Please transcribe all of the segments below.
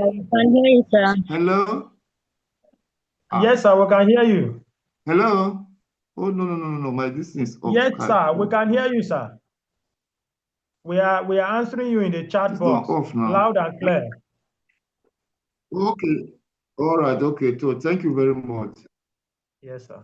we can hear you, sir. Hello? Yes, sir, we can hear you. Hello? Oh, no. My distance is off. Yes, sir, we can hear you, sir. We are answering you in the chat It's box, not off now. loud and clear. Okay. All right. Okay. So thank you very much. Yes, sir.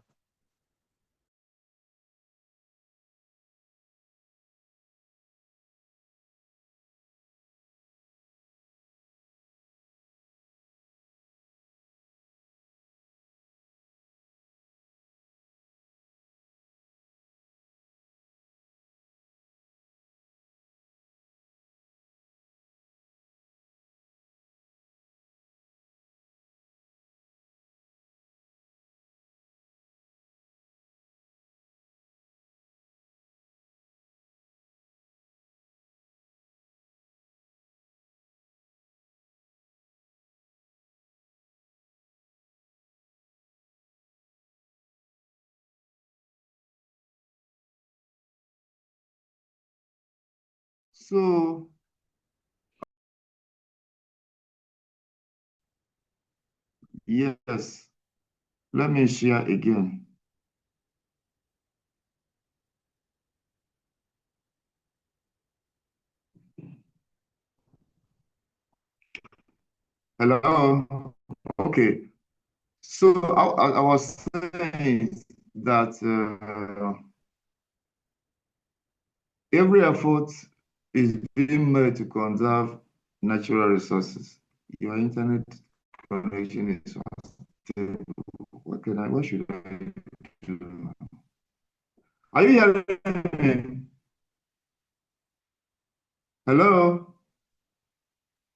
So, yes, let me share again. Hello? Okay. So I was saying that every effort is being made to conserve natural resources. Your internet connection is unstable. What should I do? Are you hearing me? Hello?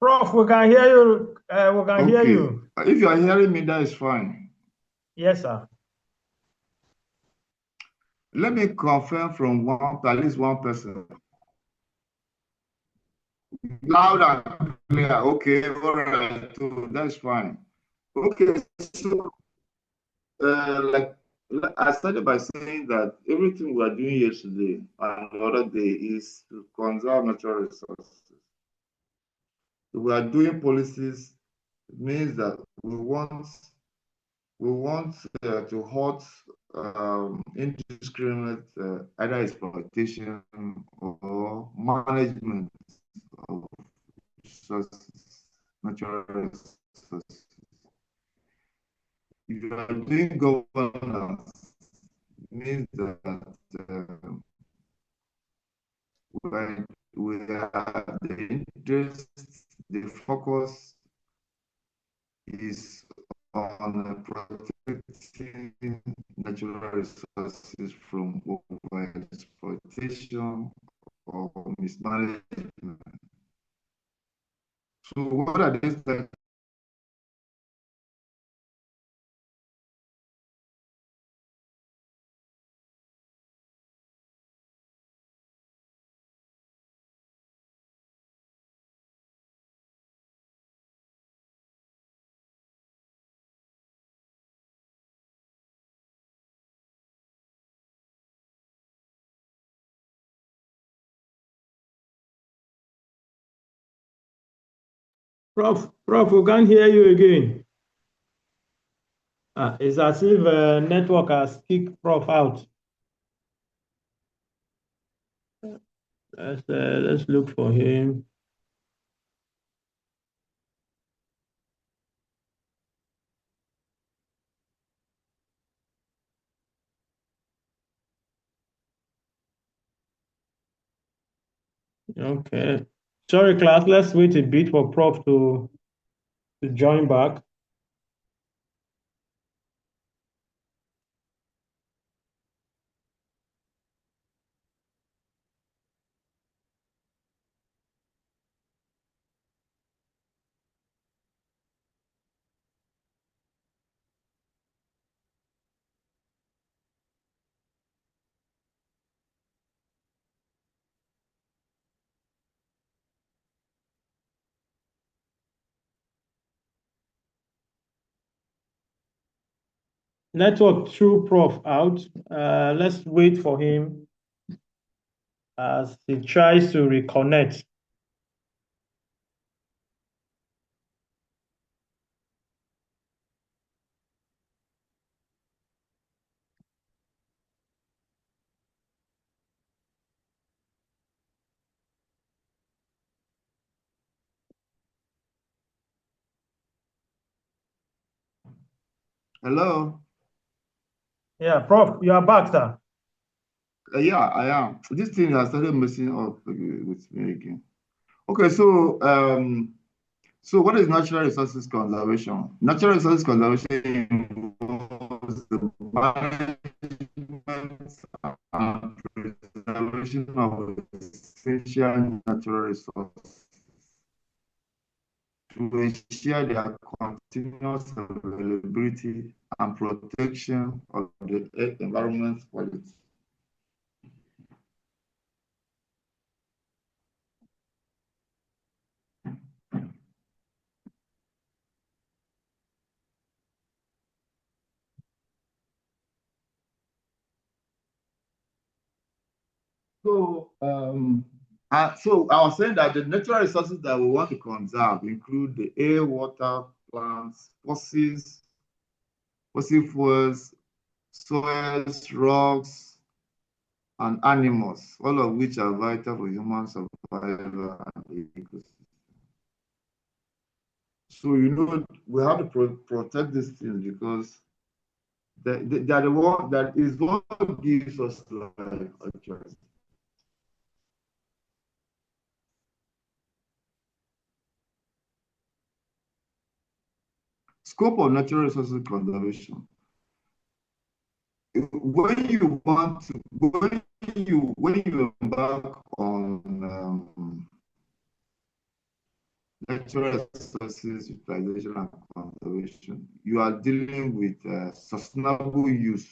Prof, we can hear you. We can hear you. If you are hearing me, that is fine. Yes, sir. Let me confirm from at least one person. Loud and clear. Okay, all right. So that's fine. Okay, so like I started by saying that everything we are doing yesterday and the other day is to conserve natural resources. We are doing policies. It means that we want to halt indiscriminate either exploitation or management of resources, natural resources. If you are doing governance, it means that we are the interest, the focus is on protecting natural resources from over-exploitation or mismanagement. So what are these things? Prof, we can't hear you again. It's as if network has kicked Prof out. Let's look for him. Okay. Sorry, class. Let's wait a bit for Prof to join back. Network threw Prof out. Let's wait for him as he tries to reconnect. Hello? Yeah, Prof, you are back, sir. Yeah, I am. This thing has started messing up with me again. Okay, so what is natural resources conservation? Natural resources conservation involves the management and preservation of essential natural resources to ensure their continuous availability and protection of the environment quality. So I was saying that the natural resources that we want to conserve include the air, water, plants, fossil fuels, soils, rocks, and animals, all of which are vital for human survival and ecosystem. So, we have to protect these things because they are the one that is what gives us life, actually. Scope of natural resources conservation. When you embark on natural resources utilization and conservation, you are dealing with sustainable use.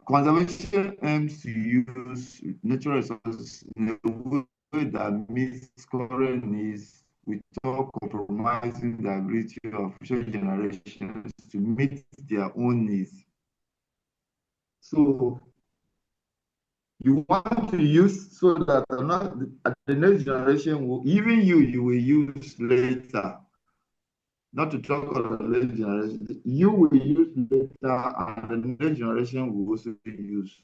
Conservation aims to use natural resources in a way that meets current needs without compromising the ability of future generations to meet their own needs. So you want to use so that the next generation will, even you will use later. Not to talk about the next generation, you will use later, and the next generation will also use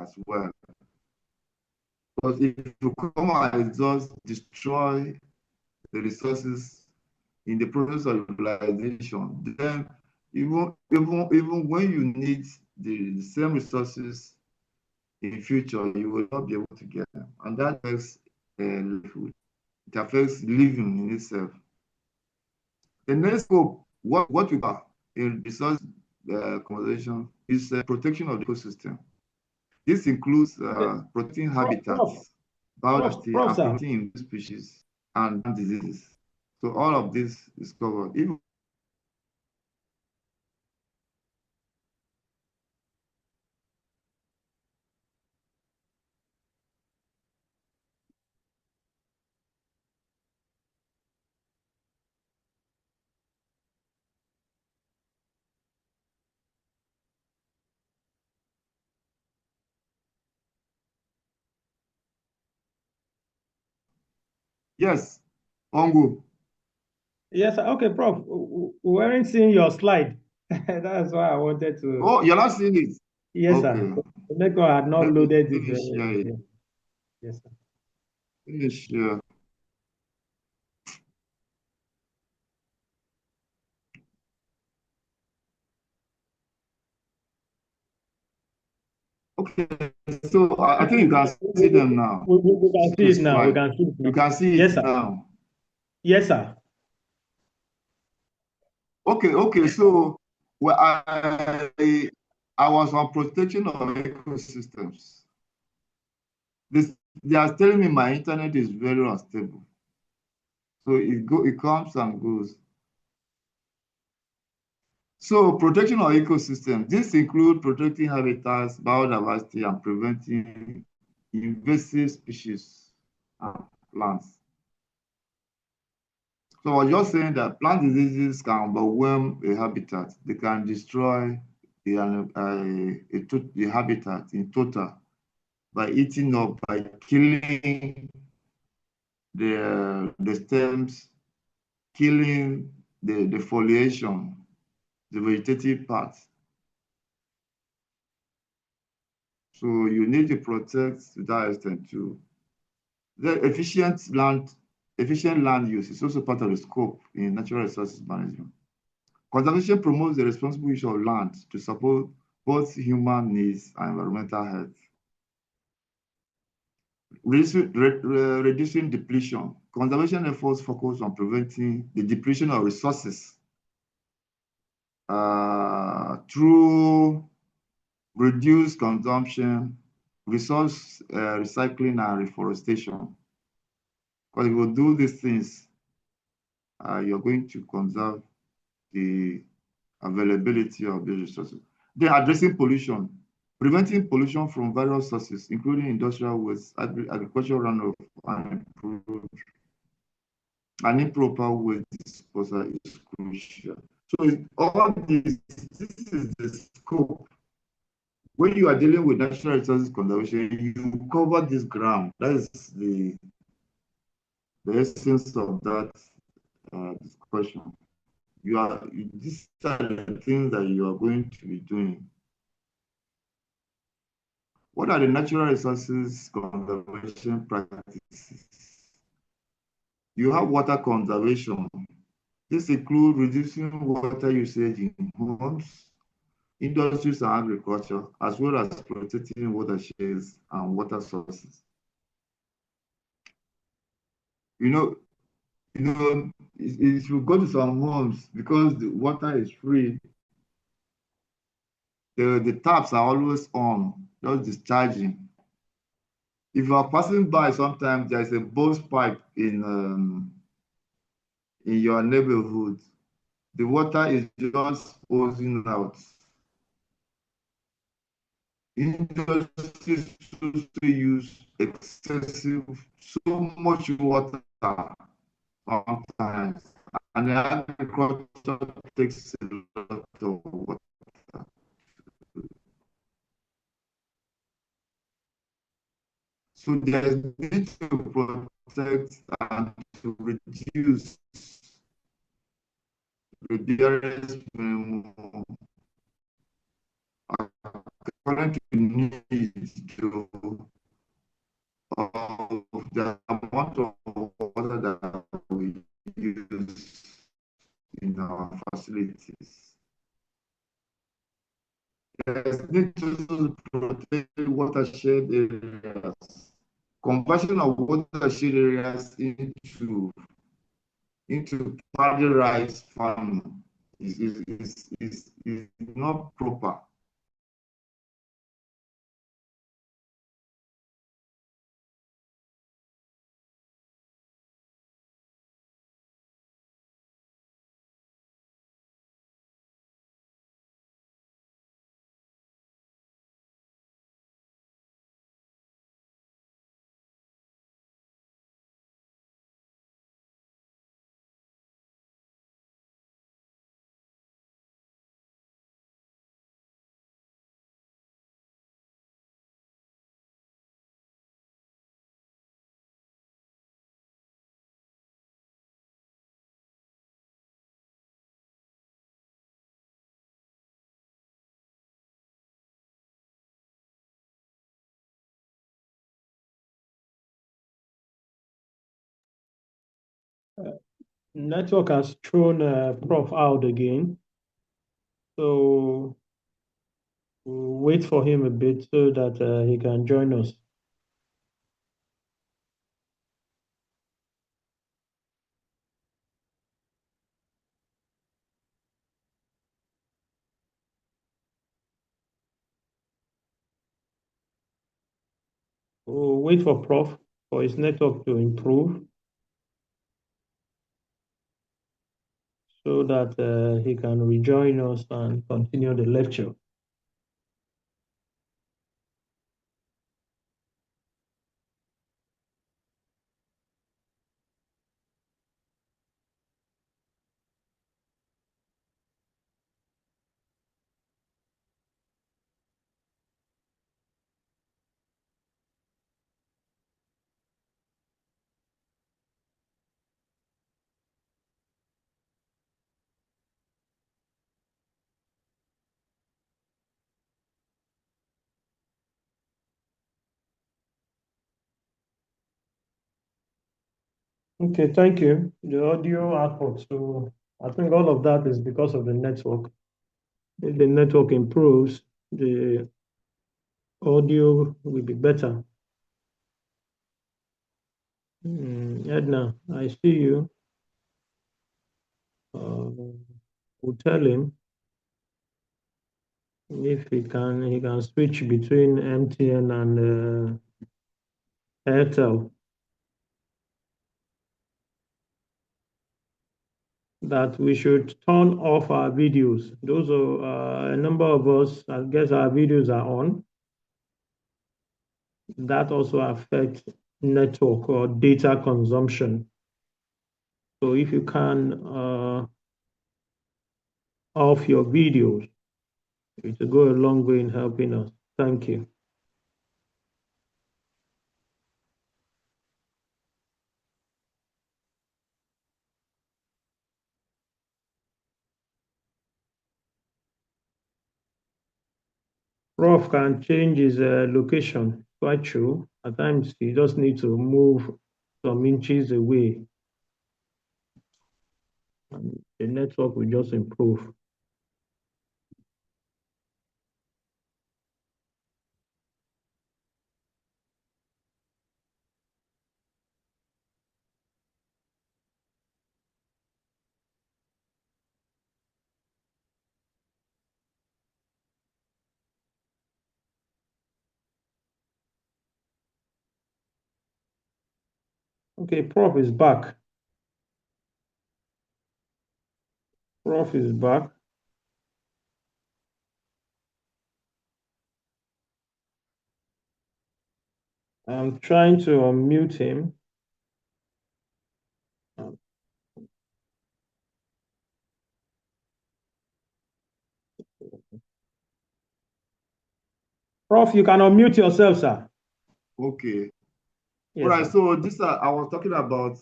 as well. Because if you come and just destroy the resources in the process of utilization, then even when you need the same resources in future, you will not be able to get them. And that affects livelihood. It affects living in itself. The next scope, what we are in resource conservation is protection of the ecosystem. This includes protecting habitats, biodiversity, Prof, and sir. preventing species and diseases. So all of this is covered. Yes, Ongo. Yes, sir. Okay, Prof. We weren't seeing your slide. That's why I wanted to. Oh, you're not seeing it. Yes, sir. Okay. Neko had not loaded Let it. me share it. Yes, sir. Let me share. Okay. So I think you can see them now. We can see It's it now. We fine. can see it You now. can see Yes, it sir. now. Yes, sir. Okay. So well, I was on protection of ecosystems. This they are telling me my internet is very unstable. So it comes and goes. So protection of ecosystems. This includes protecting habitats, biodiversity, and preventing invasive species and plants. So I was just saying that plant diseases can overwhelm a habitat. They can destroy the habitat in total by eating up, by killing the stems, killing the foliation, the vegetative parts. So you need to protect to that extent too. The efficient land efficient land use is also part of the scope in natural resources management. Conservation promotes the responsible use of land to support both human needs and environmental health. Reducing depletion. Conservation efforts focus on preventing the depletion of resources through reduced consumption, resource recycling, and reforestation. Because if you do these things, you're going to conserve the availability of these resources. Then addressing pollution, preventing pollution from various sources, including industrial waste, agricultural runoff, and improper waste disposal is crucial. So all this is the scope. When you are dealing with natural resources conservation, you cover this ground. That is the essence of that discussion. These are the things that you are going to be doing. What are the natural resources conservation practices? You have water conservation. This includes reducing water usage in homes, industries, and agriculture, as well as protecting watersheds and water sources. You know, if you go to some homes, because the water is free, the taps are always on, just discharging. If you are passing by, sometimes there is a burst pipe in your neighborhood. The water is just oozing out. Industries also use so much water sometimes, and agriculture takes a lot of water. So there is need to protect and to reduce the barriers according to needs to the amount of water that we use in our facilities. There's need to protect watershed areas. Conversion of watershed areas into paddy rice farming is not proper. Network has thrown Prof out again. So we'll wait for him a bit so that he can join us. We'll wait for Prof for his network to improve so that he can rejoin us and continue the lecture. Okay, thank you. The audio output. So I think all of that is because of the network. If the network improves, the audio will be better. Edna, I see you. We'll tell him if he can switch between MTN and Airtel. That we should turn off our videos. Those are a number of us, I guess our videos are on. That also affects network or data consumption. So if you can off your videos, it will go a long way in helping us. Thank you. Prof can change his location, quite true. At times, he just need to move some inches away, and the network will just improve. Okay, Prof is back. Prof is back. I'm trying to unmute him. Prof, you can unmute yourself, sir. Okay. Yes, All right. sir. So this I was talking about.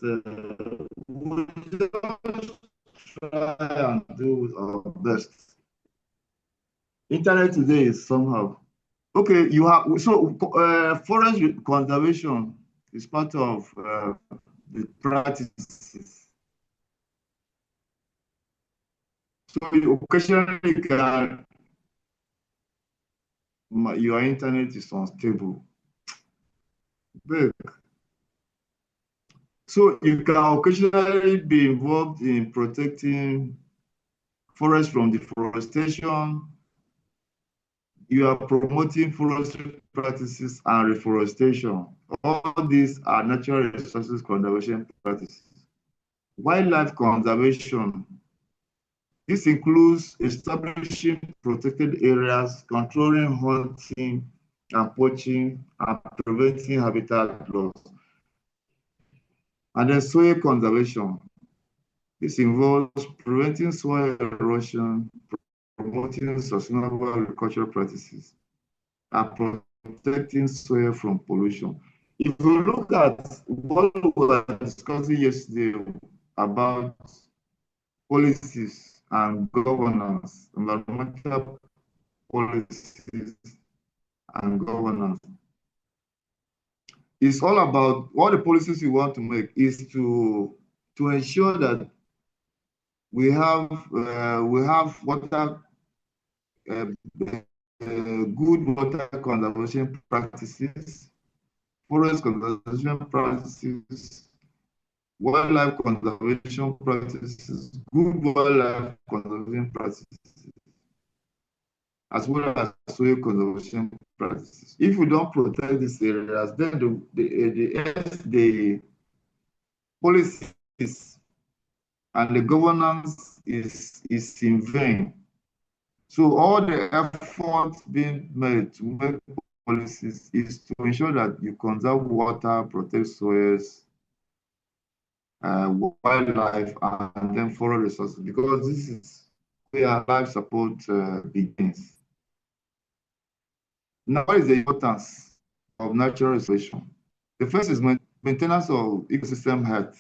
We just try and do our best. Internet today is somehow okay. You have so forest conservation is part of the practices. So occasionally you can, your internet is unstable. But, so you can occasionally be involved in protecting forests from deforestation. You are promoting forestry practices and reforestation. All these are natural resources conservation practices. Wildlife conservation. This includes establishing protected areas, controlling hunting and poaching, and preventing habitat loss. And then soil conservation. This involves preventing soil erosion, promoting sustainable agricultural practices, and protecting soil from pollution. If you look at what we were discussing yesterday about policies and governance, environmental policies and governance, it's all about what the policies we want to make is to ensure that we have water uh, good water conservation practices, forest conservation practices, wildlife conservation practices, good wildlife conservation practices, as well as soil conservation practices. If we don't protect these areas, then the policies and the governance is in vain. So all the efforts being made to make policies is to ensure that you conserve water, protect soils, wildlife, and then forest resources, because this is where life support begins. Now, what is the importance of natural restoration? The first is maintenance of ecosystem health.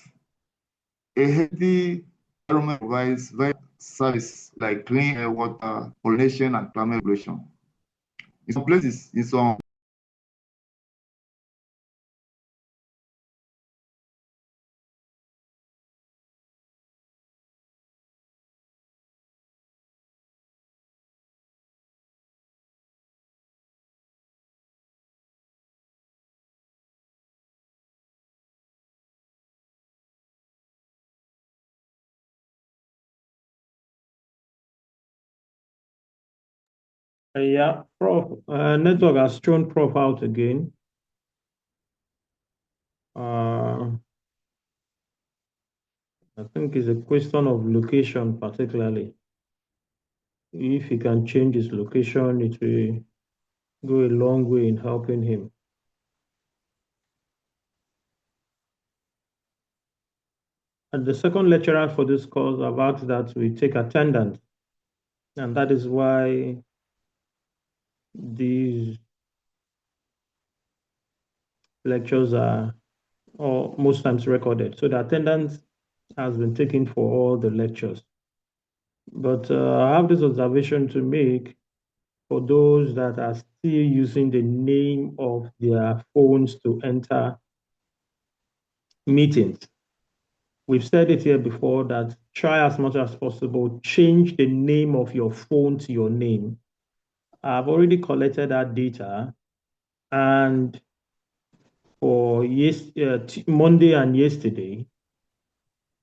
A healthy environment provides various services like clean air, water, pollination, and climate regulation. In some places, in some Yeah, Prof. Network has thrown Prof out again. Uh, I think it's a question of location, particularly. If he can change his location, it will go a long way in helping him. And the second lecturer for this course have asked that we take attendance, and that is why these lectures are or most times recorded. So the attendance has been taken for all the lectures. But I have this observation to make for those that are still using the name of their phones to enter meetings. We've said it here before that try as much as possible, change the name of your phone to your name. I've already collected that data, and for Monday and yesterday,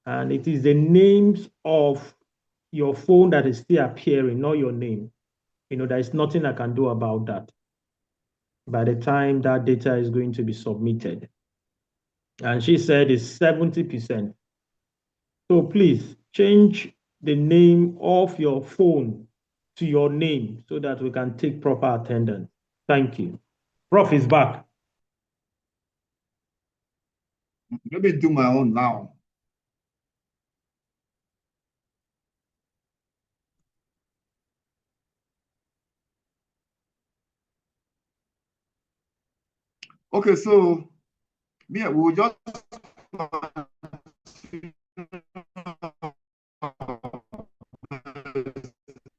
and it is the names of your phone that is still appearing, not your name. There is nothing I can do about that by the time that data is going to be submitted. And she said it's 70%. So please change the name of your phone to your name so that we can take proper attendance. Thank you. Prof is back. Let me do my own now. Okay, so yeah, we'll just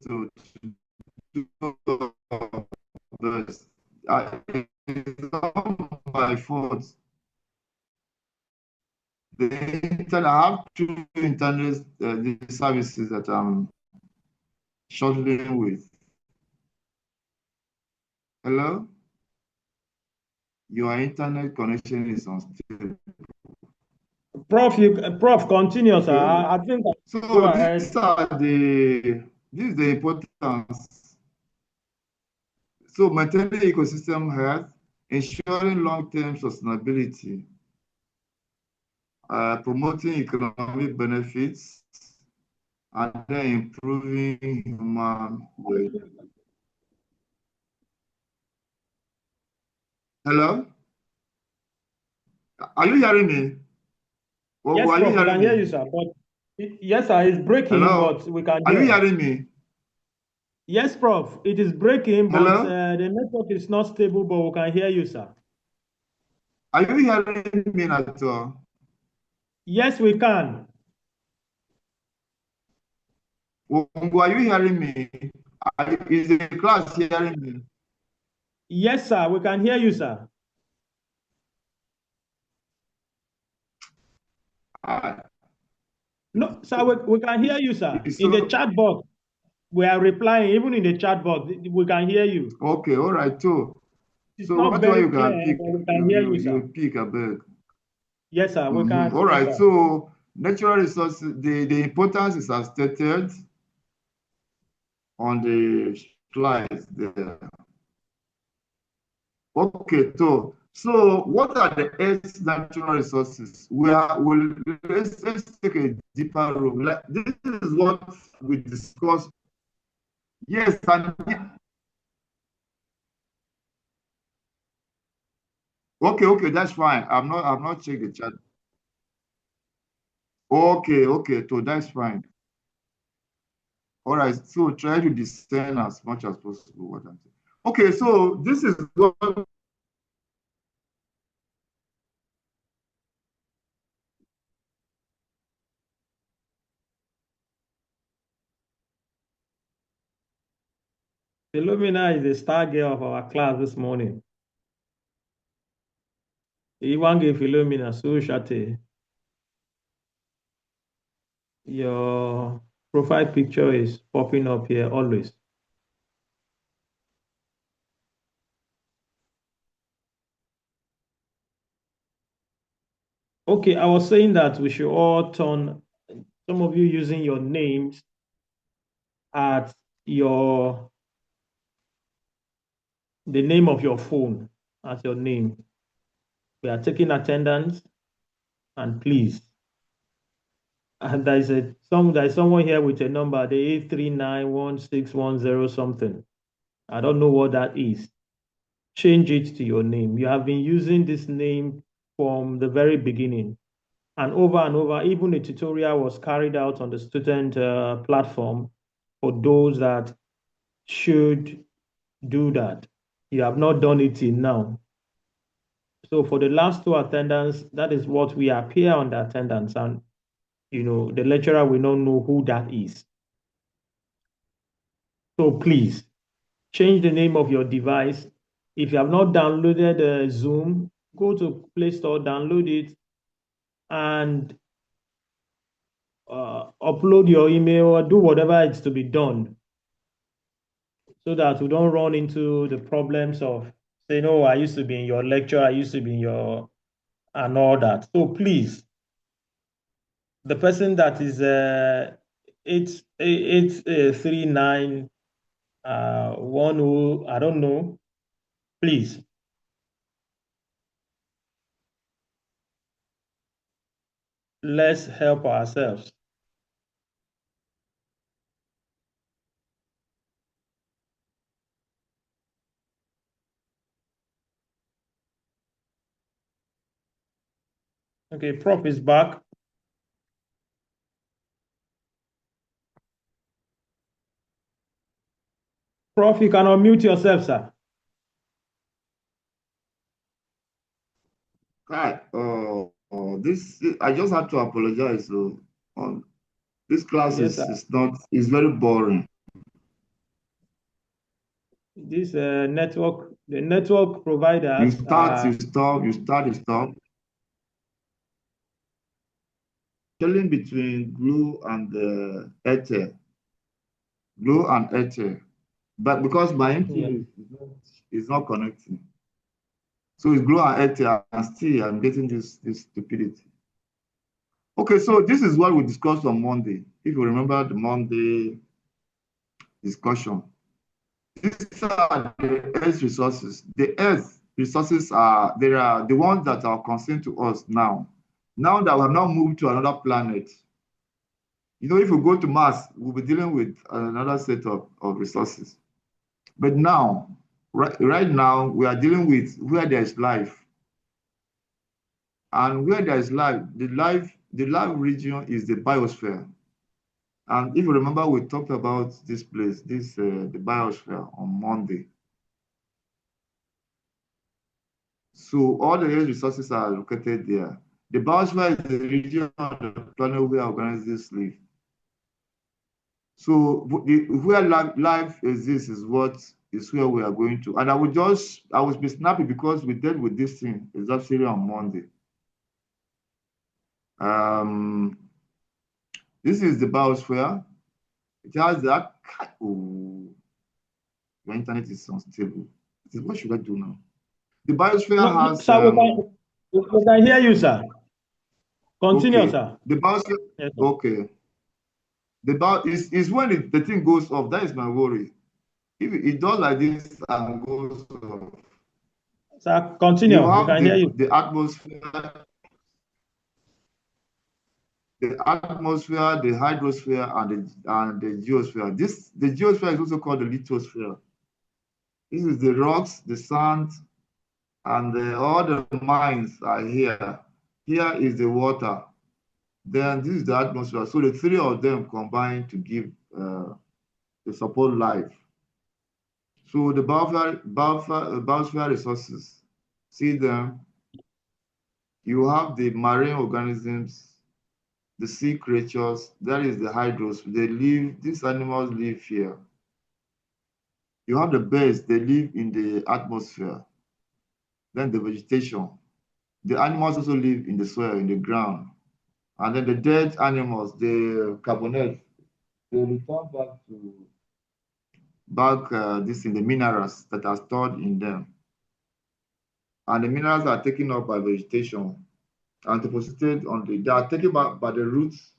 to do this. It's not my fault. I have two internet services that I'm struggling with. Hello? Your internet connection is unstable. Prof, continue, sir. Okay. I think I go So ahead. this is the importance. So maintaining ecosystem health, ensuring long-term sustainability, promoting economic benefits, and then improving human well. Hello? Are you hearing me? Or Yes, are you Prof, we hearing can hear you, me? sir. But yes, sir, it's breaking, Hello? but we can Are you hear. hearing me? Yes, Prof, it is breaking, but Hello? the network is not stable, but we can hear you, sir. Are you hearing me at all? Yes, we can. Are you hearing me? Is the class hearing me? Yes, sir, we can hear you, sir. Ah, No, sir, we can hear you, sir. it's In the so chat box, we are replying. Even in the chat box, we can hear you. okay, all right, too. It's So not whatever very you clear, can pick, but we can hear you, sir. you pick a bit. Yes, sir, we can All hear, right, sir. so natural resources, the importance is as stated on the slides there. Okay, so what are the S natural resources? Let's take a deeper look. Like, this is what we discussed. Yes, and okay, that's fine. I've not checked the chat. Okay, so that's fine. All right, so try to discern as much as possible what I'm saying. Okay, so this is what Philomena is the star girl of our class this morning. Iwange Philomena, so shate. Your profile picture is popping up here always. Okay, I was saying that we should all turn, some of you using your names at your the name of your phone as your name. We are taking attendance, and please, and there is someone here with a number, the 8391610 something. I don't know what that is. Change it to your name. You have been using this name from the very beginning. And over, even a tutorial was carried out on the student platform for those that should do that. You have not done it till now. So for the last two attendants, that is what we appear on the attendance, and the lecturer will not know who that is. So please change the name of your device. If you have not downloaded Zoom, go to Play Store, download it, and upload your email or do whatever is to be done so that we don't run into the problems of saying, oh, I used to be in your lecture, I used to be in your, and all that. So please, the person that is 839 10, I don't know, please. Let's help ourselves. Okay, Prof is back. Prof, you can unmute yourself, sir. Hi. This I just have to apologize. So, this class Yes, sir. is very boring. This the network providers. You start, you stop, you start, you stop. Telling between Glue and Airtel. Glue and Airtel. But because my internet is not connecting. So it's Glue and Airtel, and still I'm getting this stupidity. Okay, so this is what we discussed on Monday. If you remember the Monday discussion. These are the Earth resources. The Earth resources are the ones that are concerned to us now. Now that we have now moved to another planet, if we go to Mars, we'll be dealing with another set of resources. But now, right now, we are dealing with where there's life. And where there is life, the life region is the biosphere. And if you remember, we talked about this place, the biosphere on Monday. So all the Earth resources are located there. The biosphere is the region of the planet where organisms live. So where life exists is where we are going to. And I will be snappy because we dealt with this thing exactly on Monday. This is the biosphere. It has that. Oh, your internet is unstable. What should I do now? The biosphere has. Sir, we can hear you, sir. Continue, okay. sir. The biosphere. Yes, okay. Is when the thing goes off. That is my worry. If it does like this and goes off. Sir, continue. We can hear you. The atmosphere, the hydrosphere, and the geosphere. The geosphere is also called the lithosphere. This is the rocks, the sand, and all the mines are here. Here is the water. Then this is the atmosphere. So the three of them combine to give to support life. So the biosphere resources, see them. You have the marine organisms, the sea creatures, that is the hydros. These animals live here. You have the birds, they live in the atmosphere. Then the vegetation. The animals also live in the soil, in the ground. And then the dead animals, the carbonates, they return back in the minerals that are stored in them. And the minerals are taken up by vegetation and deposited they are taken back by the roots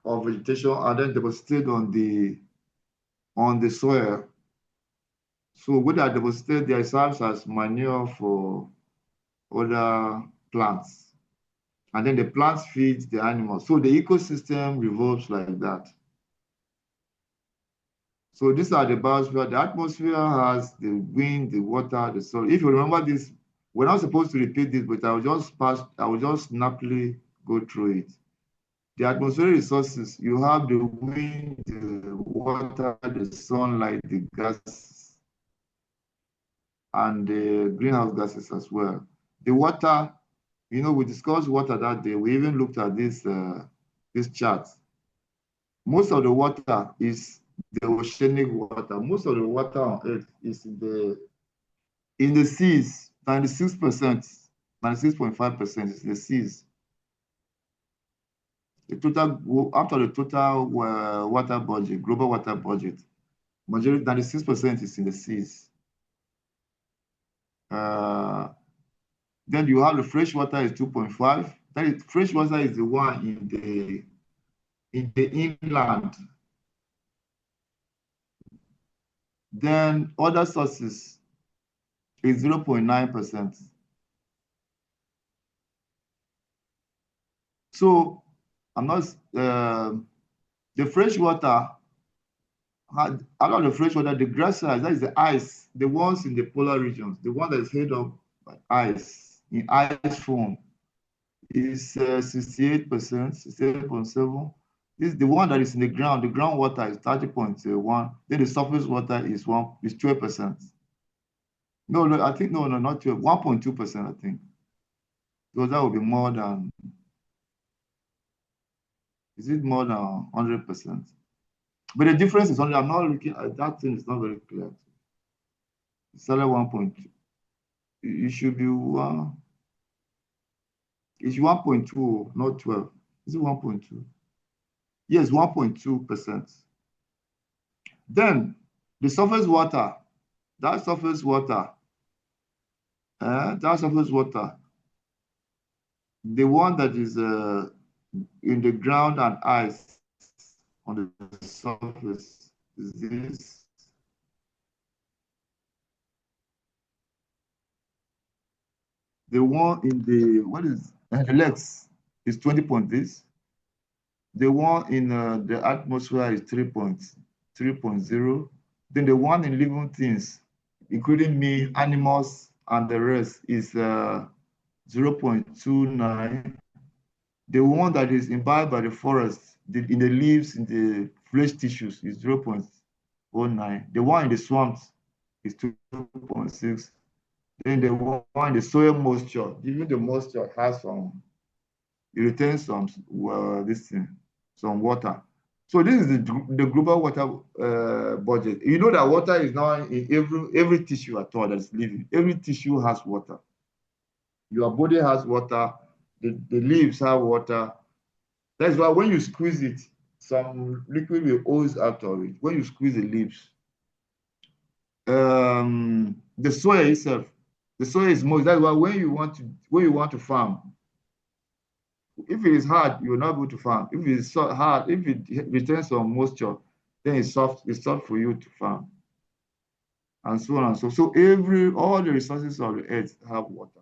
of vegetation and then deposited on the soil. So when they are deposited, they serve as manure for other plants. And then the plants feed the animals. So the ecosystem revolves like that. So these are the biosphere. The atmosphere has the wind, the water, the soil. If you remember this, we're not supposed to repeat this, but I will just snappily go through it. The atmospheric resources, you have the wind, the water, the sunlight, the gases, and the greenhouse gases as well. The water, we discussed water that day. We even looked at this chart. Most of the water is the oceanic water. Most of the water on Earth is in the seas. 96%, 96.5% is the seas. The total, after the total water budget, global water budget, majority 96% is in the seas. Then you have the fresh water is 2.5. That is, fresh water is the one in the inland. Then other sources is 0.9%. So I'm not the fresh water out of the fresh water, the glaciers, that is the ice, the ones in the polar regions, the one that is held up by ice in ice form is 68%, 68.7. This is the one that is in the ground. The groundwater is 30.1. Then the surface water is 12%. No, I think no, not 12, 1.2%, I think. So that would be more than, is it more than 100%? But the difference is only, I'm not looking at that thing, it's not very clear. It's only 1.2. It should be it's 1.2, not 12. Is it 1.2? Yes, 1.2%. Then the surface water, that surface water, the one that is in the ground and ice on the surface is this. The one in the, what is, the legs is 20 point this. The one in the atmosphere is 3.0. Then the one in living things, including me, animals, and the rest is 0.29. The one that is imbibed by the forest, in the leaves, in the flesh tissues, is 0.09. The one in the swamps is 2.6. Then the one in the soil moisture, even the moisture has some, it retains some, some water. So this is the global water budget. You know that water is now in every tissue at all that's living. Every tissue has water. Your body has water. The leaves have water. That's why when you squeeze it, some liquid will ooze out of it. When you squeeze the leaves, the soil itself, the soil is moist. That's why when you want to farm, if it is hard, you will not be able to farm. If it is so hard, if it retains some moisture, then it's soft for you to farm. And so on and so. So all the resources of the earth have water.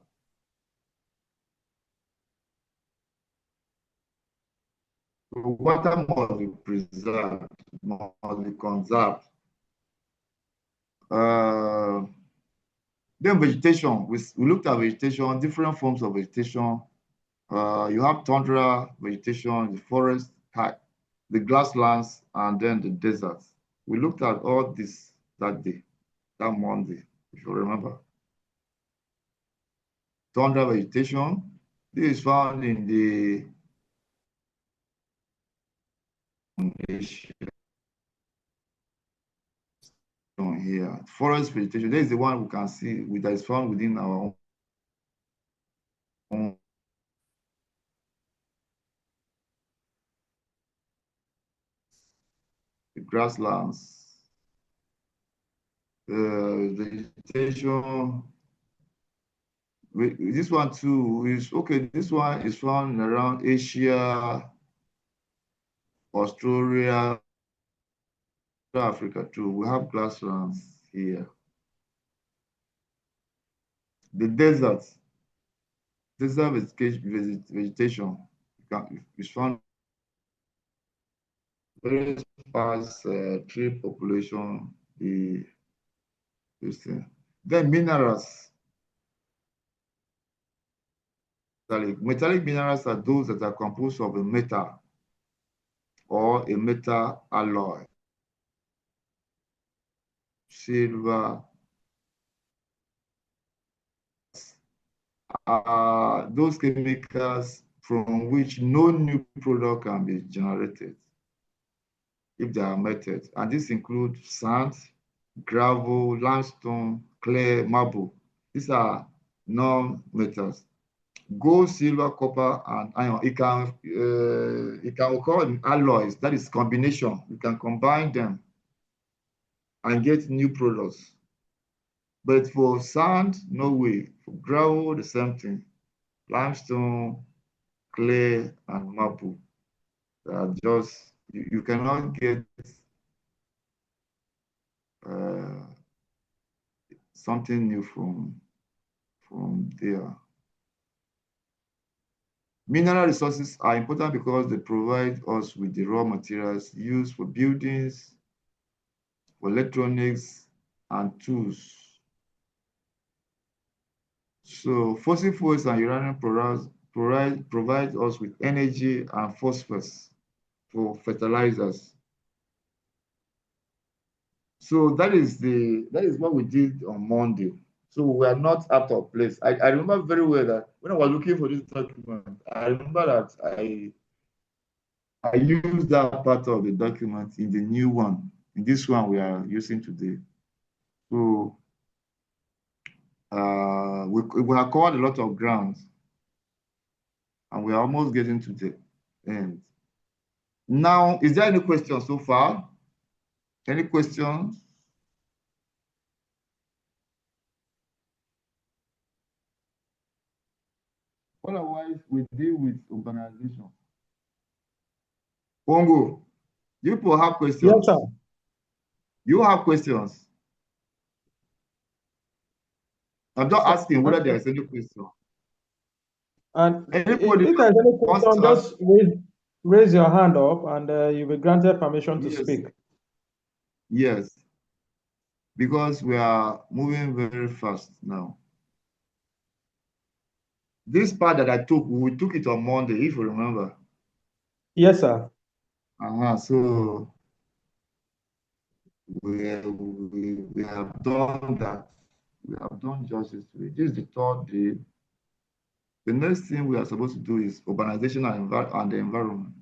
So water must be preserved, must be conserved. Then vegetation, we looked at vegetation, different forms of vegetation. You have tundra vegetation, the forest, the grasslands, and then the deserts. We looked at all this that day, that Monday, if you remember. Tundra vegetation, this is found in the Asia. Here, forest vegetation, there is the one we can see that is found within our own. The grasslands, vegetation. This one too is okay. This one is found around Asia, Australia, Africa too. We have grasslands here. The desert vegetation is found very sparse tree population. This thing. Then minerals. Metallic minerals are those that are composed of a metal or a metal alloy, silver, are those chemicals from which no new product can be generated if they are melted. And this includes sand, gravel, limestone, clay, marble. These are non-metals. Gold, silver, copper, and iron. It can occur in alloys. That is combination. You can combine them and get new products. But for sand, no way. For gravel, the same thing. Limestone, clay, and marble. They are just, you cannot get uh, something new from there. Mineral resources are important because they provide us with the raw materials used for buildings, for electronics, and tools. So fossil fuels and uranium provide us with energy and phosphorus for fertilizers. So that is what we did on Monday. So we are not out of place. I remember very well that when I was looking for this document, I remember that I used that part of the document in the new one, in this one we are using today. So we have covered a lot of ground, and we are almost getting to the end. Now, is there any questions so far? Any questions? Otherwise, we deal with organization. Pongo, you people have questions? Yes, sir. You have questions? I'm just asking whether there is any question. And Anybody if there's any wants question, to ask? just raise your hand up and you'll be granted permission to Yes, speak. yes, because we are moving very fast now. This part that I took, we took it on Monday, if you remember. Yes, sir. So we have done that. We have done justice to it. This is the third day. The next thing we are supposed to do is urbanization and the environment.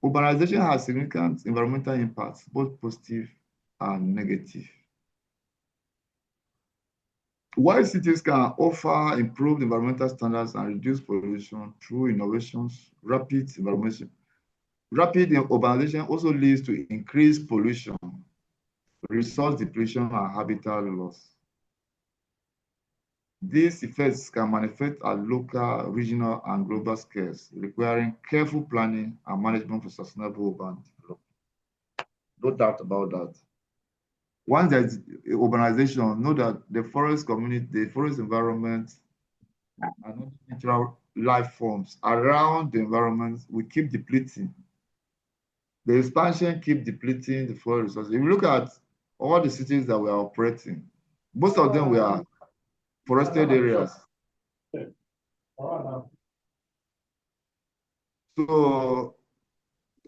Urbanization has significant environmental impacts, both positive and negative. While cities can offer improved environmental standards and reduce pollution through innovations, rapid urbanization also leads to increased pollution, resource depletion, and habitat loss. These effects can manifest at local, regional, and global scales, requiring careful planning and management for sustainable urban development. No doubt about that. Once there's urbanization, know that the forest community, the forest environment, and other natural life forms around the environment will keep depleting. The expansion keep depleting the forest resources. If you look at all the cities that we are operating, most of them were forested areas. So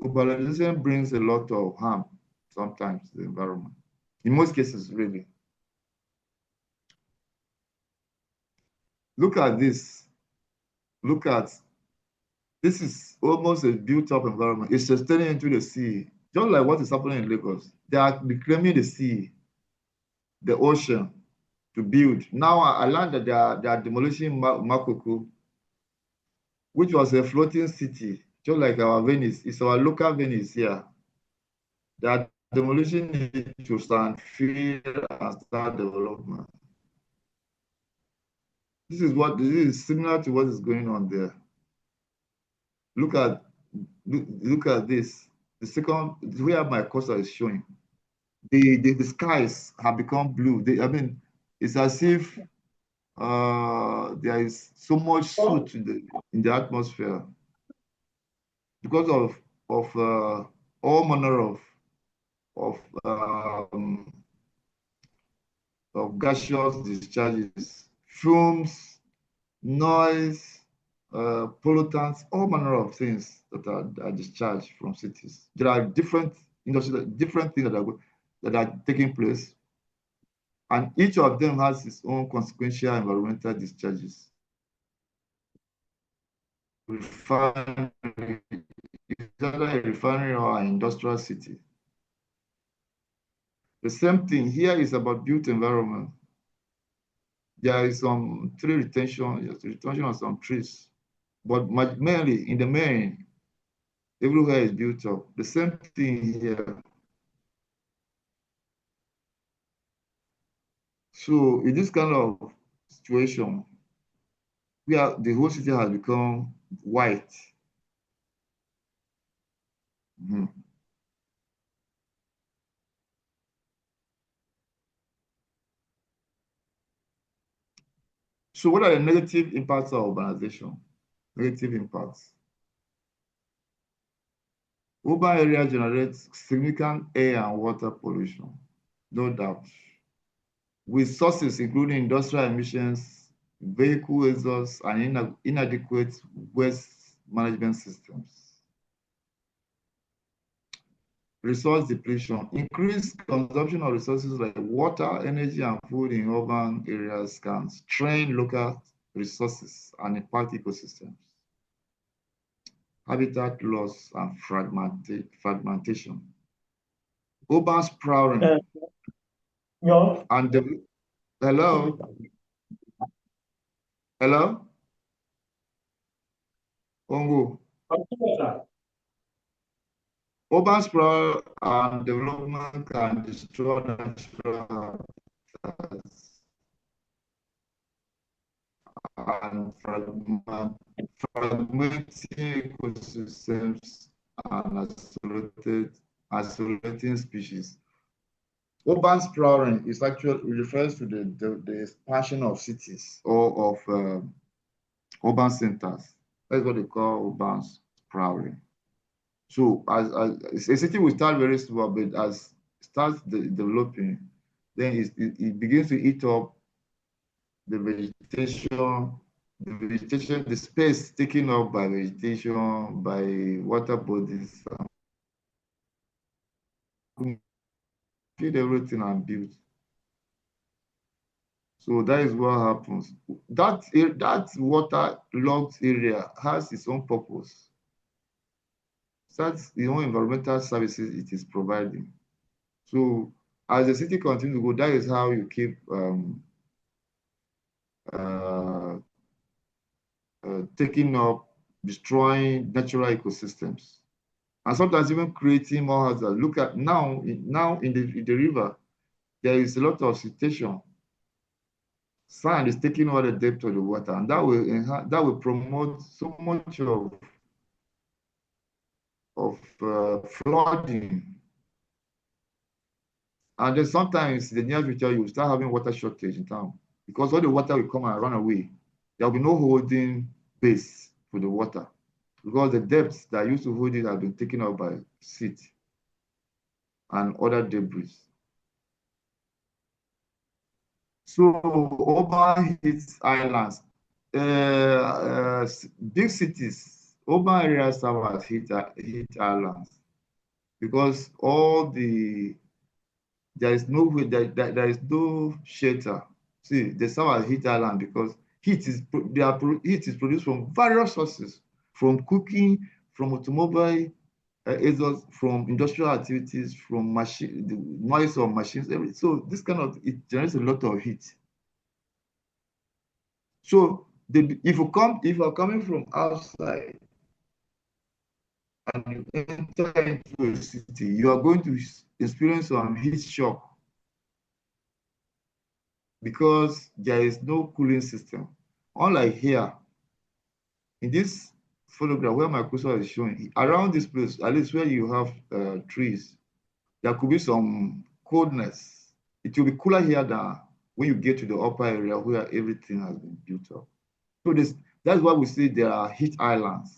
urbanization brings a lot of harm sometimes to the environment. In most cases, really. Look at this. Look at this is almost a built-up environment. It's extending into the sea, just like what is happening in Lagos. They are reclaiming the sea, the ocean, to build. Now I learned that they are demolishing Makoko, which was a floating city, just like our Venice. It's our local Venice here. They are demolishing it to stand field and start development. This is similar to what is going on there. Look at this. The second, where my cursor is showing, the skies have become blue. I mean, it's as if there is so much soot in the atmosphere because of all manner of um, of gaseous discharges, fumes, noise, pollutants, all manner of things that are discharged from cities. There are different industries, different things that are taking place, and each of them has its own consequential environmental discharges. Refinery is either a refinery or an industrial city. The same thing here is about built environment. There is some tree retention, retention of some trees, but mainly in the main, everywhere is built up. The same thing here. So in this kind of situation, the whole city has become white. Mhm. So what are the negative impacts of urbanization? Negative impacts. Urban areas generate significant air and water pollution, no doubt, with sources including industrial emissions, vehicle exhaust, and inadequate waste management systems. Resource depletion, increased consumption of resources like water, energy, and food in urban areas can strain local resources and impact ecosystems. Habitat loss and fragmentation. Urban sprawling and hello, hello, Ongo. Urban sprawl and development can destroy natural habitats and fragmenting ecosystems and isolating species. Urban sprawling is actually refers to the expansion of cities or of urban centers. That's what they call urban sprawling. So as a city will start very small, but as it starts developing, then it begins to eat up the vegetation, the space taken up by vegetation, by water bodies, feed everything and build. So that is what happens. That water-logged area has its own purpose. That's the own environmental services it is providing. So as the city continues to go, that is how you keep taking up, destroying natural ecosystems, and sometimes even creating more hazards. Look at now in the river, there is a lot of siltation. Sand is taking all the depth of the water, and that will promote so much of flooding. And then sometimes in the near future, you will start having water shortage in town because all the water will come and run away. There will be no holding base for the water because the depths that used to hold it have been taken up by silt and other debris. So urban heat islands, big cities, urban areas serve as heat islands because there is no way there is no shelter. See, they serve as heat island because heat is produced from various sources, from cooking, from automobile exhaust, from industrial activities, from the noise of machines. So this kind of it generates a lot of heat. So if you are coming from outside and you enter into a city, you are going to experience some heat shock because there is no cooling system. Unlike here, in this photograph where my cursor is showing, around this place, at least where you have trees, there could be some coldness. It will be cooler here than when you get to the upper area where everything has been built up. So that's why we say there are heat islands.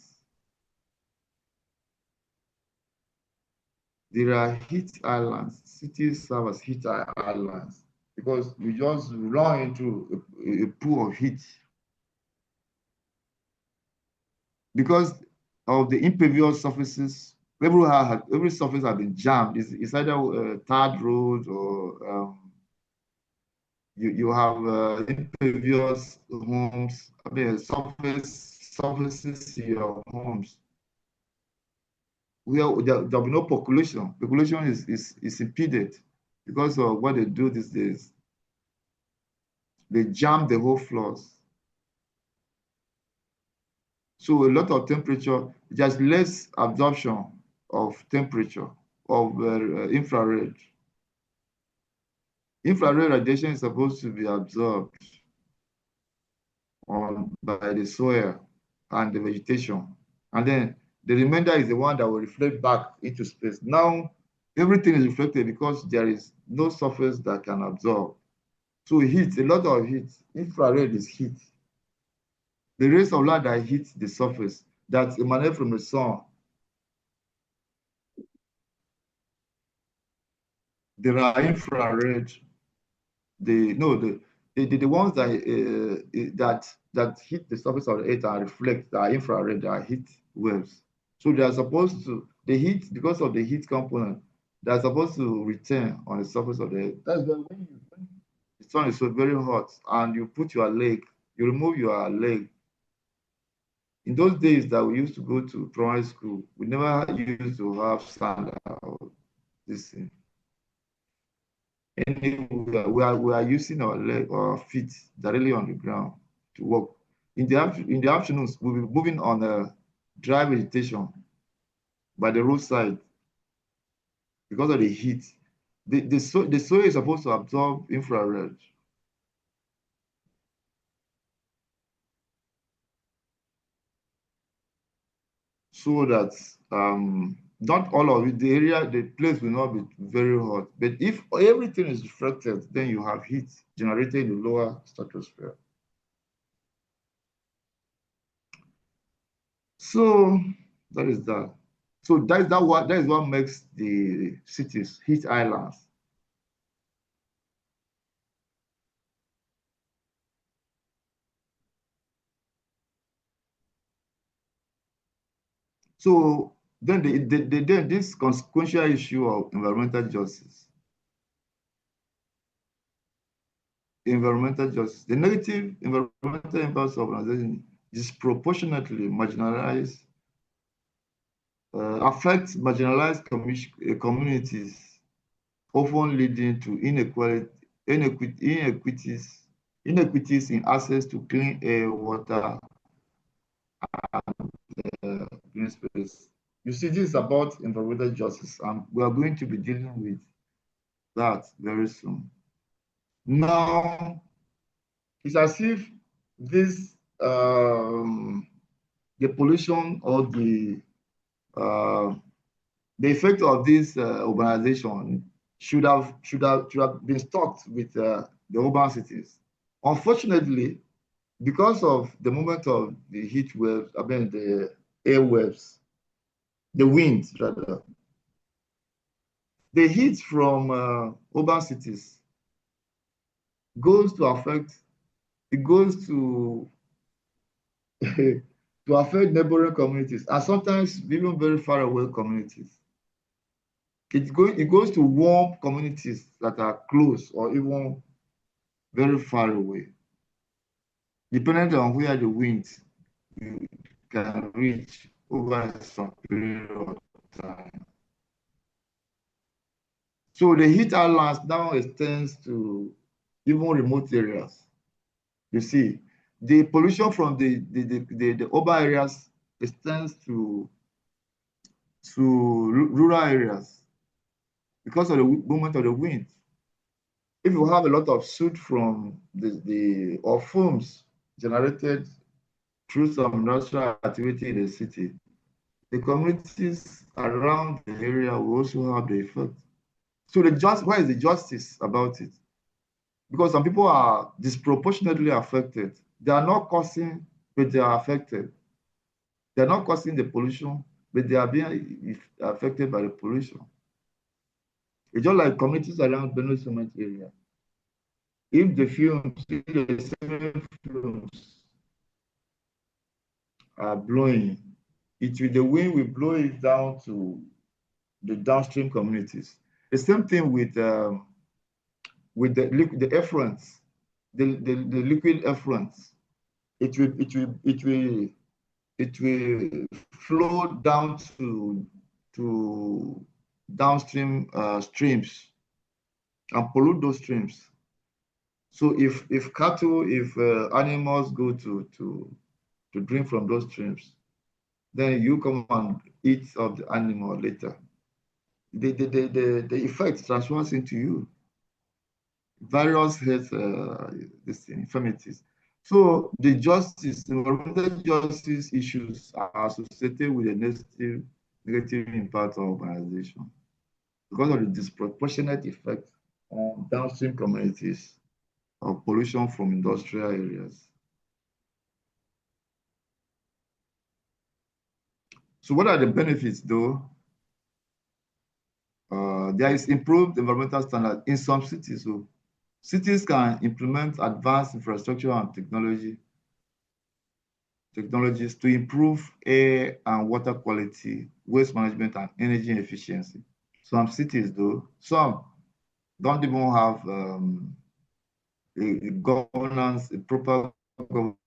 There are heat islands. Cities serve as heat islands because you just run into a pool of heat. Because of the impervious surfaces, every surface has been jammed. It's either tarred roads or you have impervious homes. I mean, surfaces in your homes where there'll be no population. Population is impeded because of what they do these days. They jam the whole floors. So a lot of temperature, just less absorption of temperature of infrared. Infrared radiation is supposed to be absorbed by the soil and the vegetation. And then the remainder is the one that will reflect back into space. Now, everything is reflected because there is no surface that can absorb. So heat, a lot of heat, infrared is heat. The rays of light that hit the surface that emanate from the sun, there are infrared. The ones that hit the surface of the earth and reflect are infrared, are heat waves. So they are supposed to, the heat, because of the heat component, they are supposed to return on the surface of the earth. That's why when the sun is so very hot and you put your leg, you remove your leg. In those days that we used to go to primary school, we never used to have sand or this thing. And we are using our leg or our feet directly on the ground to walk. In the afternoons, we'll be moving on a dry vegetation by the roadside because of the heat. The soil is supposed to absorb infrared. So that not all of it, the place will not be very hot. But if everything is reflected, then you have heat generated in the lower stratosphere. So that is that. So that is what makes the cities heat islands. So then this consequential issue of environmental justice. The negative environmental impacts of organization disproportionately affect marginalized communities, often leading to inequities in access to clean air, water, and green space. You see, this is about environmental justice, and we are going to be dealing with that very soon. Now, it's as if this the pollution or the effect of this urbanization should have been stopped with the urban cities. Unfortunately, because of the movement of the heat waves, I mean the air waves, the winds rather, the heat from urban cities goes to affect, it goes to to affect neighboring communities and sometimes even very far away communities. It goes to warm communities that are close or even very far away, depending on where the wind can reach over some period of time. So the heat islands now extends to even remote areas. You see, the pollution from the urban areas extends to rural areas because of the movement of the wind. If you have a lot of soot from or fumes generated through some industrial activity in the city, the communities around the area will also have the effect. So why is the justice about it? because some people are disproportionately affected. They are not causing, but they are affected. They are not causing the pollution, but they are being affected by the pollution. It's just like communities around Benue Cement area. If the fumes, if the cement fumes are blowing, the wind will blow it down to the downstream communities. The same thing with the effluents, the liquid effluents. It will flow down to downstream streams and pollute those streams. So if cattle, if animals go to drink from those streams, then you come and eat of the animal later. The effect transfers into you. Various health infirmities. So the environmental justice issues are associated with the negative impact of urbanization because of the disproportionate effect on downstream communities of pollution from industrial areas. So what are the benefits though? There is improved environmental standard in some cities. So cities can implement advanced infrastructure and technologies to improve air and water quality, waste management, and energy efficiency. Some cities, though, some don't even have a proper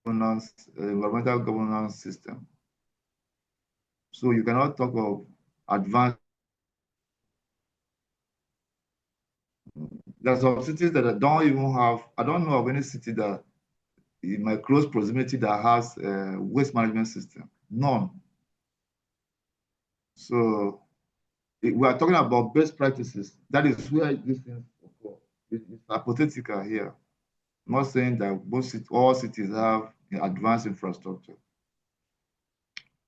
governance, environmental governance system. So you cannot talk of advanced. There's some cities that don't even have, I don't know of any city that in my close proximity that has a waste management system. None. So we are talking about best practices. That is where this thing occur. It's hypothetical here. I'm not saying that all cities have advanced infrastructure.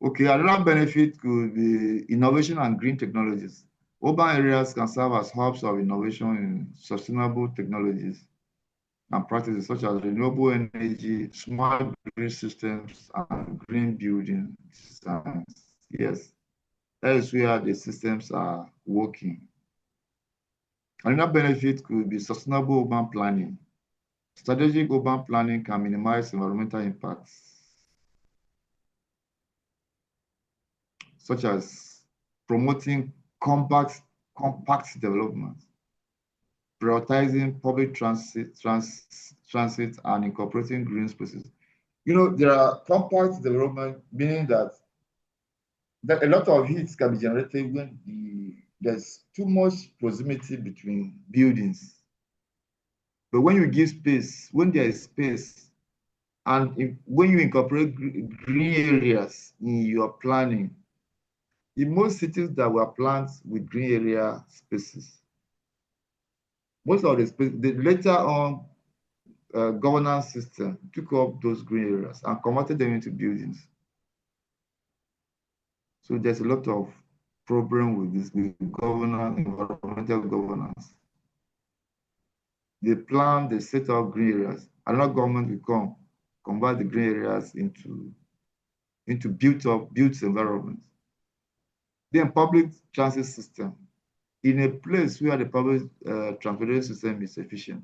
Okay, another benefit could be innovation and green technologies. Urban areas can serve as hubs of innovation in sustainable technologies and practices such as renewable energy, smart green systems, and green building designs. Yes, that is where the systems are working. Another benefit could be sustainable urban planning. Strategic urban planning can minimize environmental impacts, such as promoting compact development, prioritizing public transit and incorporating green spaces. You know, there are compact development, meaning that a lot of heat can be generated when there's too much proximity between buildings. But when you give space, when there is space, and when you incorporate green areas in your planning, in most cities that were planned with green area spaces, most of the space, the later on governance system took up those green areas and converted them into buildings. So there's a lot of problem with this, with environmental governance. They plan, they set up green areas. Another government will convert the green areas into built environments. Then public transit system. In a place where the public transportation system is efficient,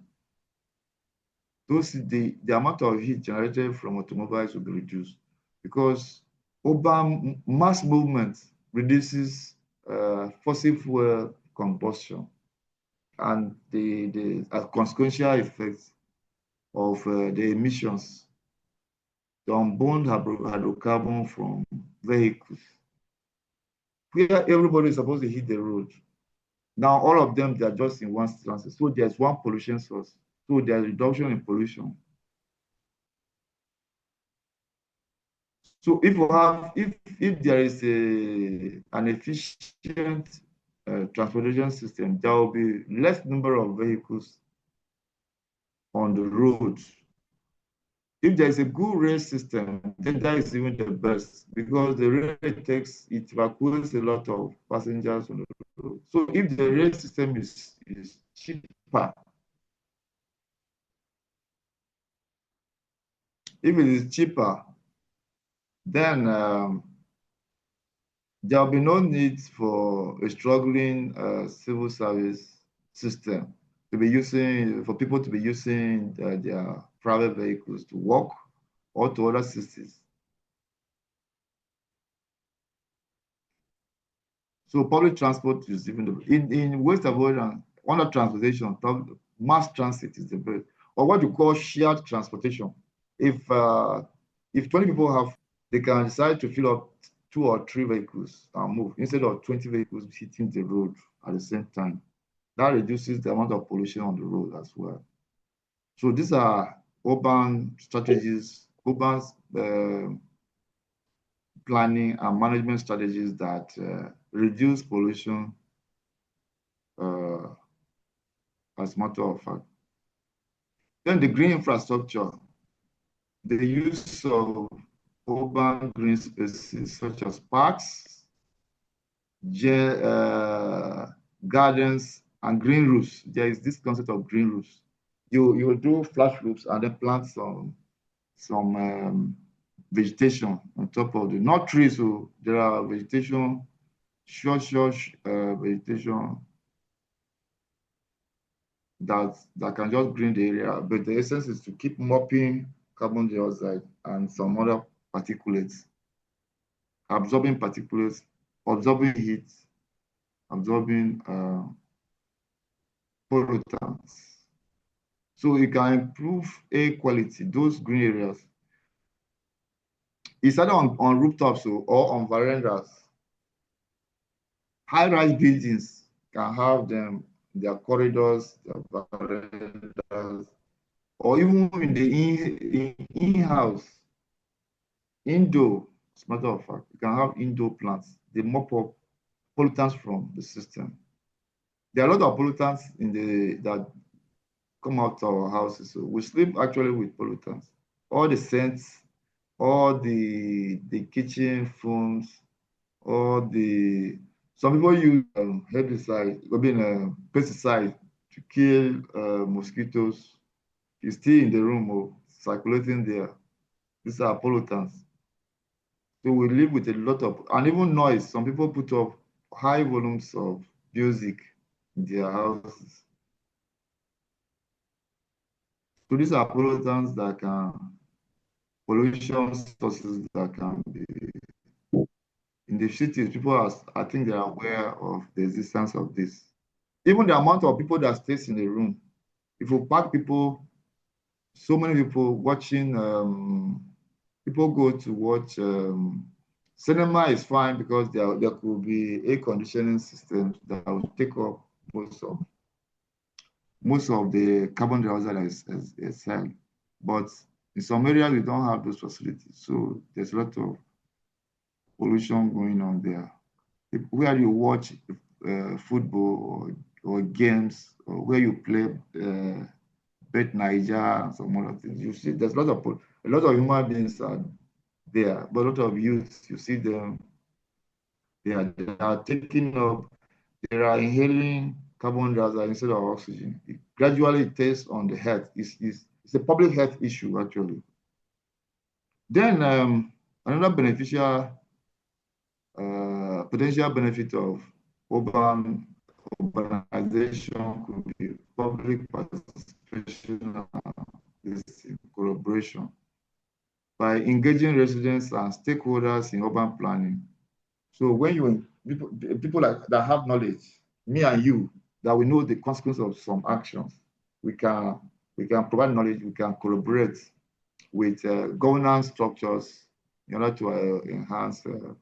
the amount of heat generated from automobiles will be reduced because urban mass movement reduces fossil fuel combustion and the consequential effects of the emissions, the unbound hydrocarbon from vehicles, where everybody is supposed to hit the road. Now, all of them, they are just in one transit. So there's one pollution source. So there's reduction in pollution. So if there is an efficient transportation system, there will be less number of vehicles on the roads. If there is a good rail system, then that is even the best because the rail evacuates a lot of passengers on the road. So if the rail system is cheaper, If it is cheaper, then there will be no need for a struggling civil service system to be using, for people to be using their private vehicles to work or to other cities. So public transport is even in waste avoidance, under transportation, mass transit is the best, or what you call shared transportation. If 20 people have, they can decide to fill up 2 or 3 vehicles and move instead of 20 vehicles hitting the road at the same time. That reduces the amount of pollution on the road as well. So these are urban strategies, urban planning and management strategies that reduce pollution as a matter of fact. Then the green infrastructure, the use of urban green spaces such as parks, gardens, and green roofs. There is this concept of green roofs. You do flat roofs and then plant some vegetation on top of the, not trees, so there are vegetation, short vegetation that can just green the area, but the essence is to keep mopping carbon dioxide and some other particulates, absorbing particulates, absorbing heat, absorbing pollutants. So you can improve air quality, those green areas. It's either on rooftops or on verandas. High-rise buildings can have them, their corridors, their verandas, or even in the in-house, indoor, as a matter of fact, you can have indoor plants. They mop up pollutants from the system. There are a lot of pollutants that come out of our houses. So we sleep actually with pollutants. All the scents, all the kitchen fumes, all the, some people use herbicide, pesticide to kill mosquitoes. It's still in the room or circulating there. These are pollutants. So we live with a lot of, and even noise. Some people put up high volumes of music in their houses. So these are pollutants that can, pollution sources that can be in the cities. People are, I think they are aware of the existence of this. Even the amount of people that stays in the room. If you pack people, so many people watching, people go to watch, cinema is fine because there could be air conditioning systems that will take up most of the carbon dioxide is held. But in some areas, we don't have those facilities. So there's a lot of pollution going on there. Where you watch football or games, or where you play Bet Niger and some other things, you see there's a lot of human beings are there, but a lot of youth, you see them, they are taking up, they are inhaling carbon dioxide instead of oxygen. It gradually takes on the health. It's a public health issue, actually. Then another potential benefit of urbanization could be public participation and collaboration. By engaging residents and stakeholders in urban planning. So when people like that have knowledge, me and you, that we know the consequence of some actions, we can provide knowledge, we can collaborate with governance structures in order to enhance the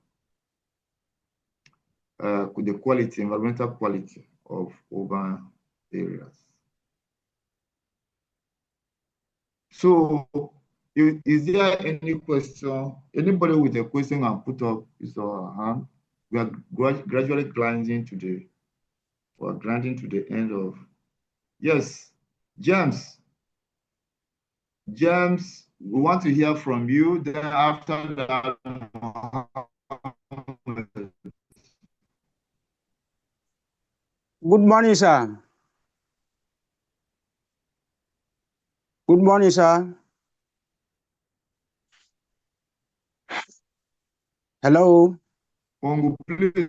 quality, environmental quality of urban areas. So, is there any question? Anybody with a question can put up his or her hand. We are gradually grinding to the end of. Yes, James. James, we want to hear from you. Then after that, good morning, sir. Good morning, sir. Hello. Please,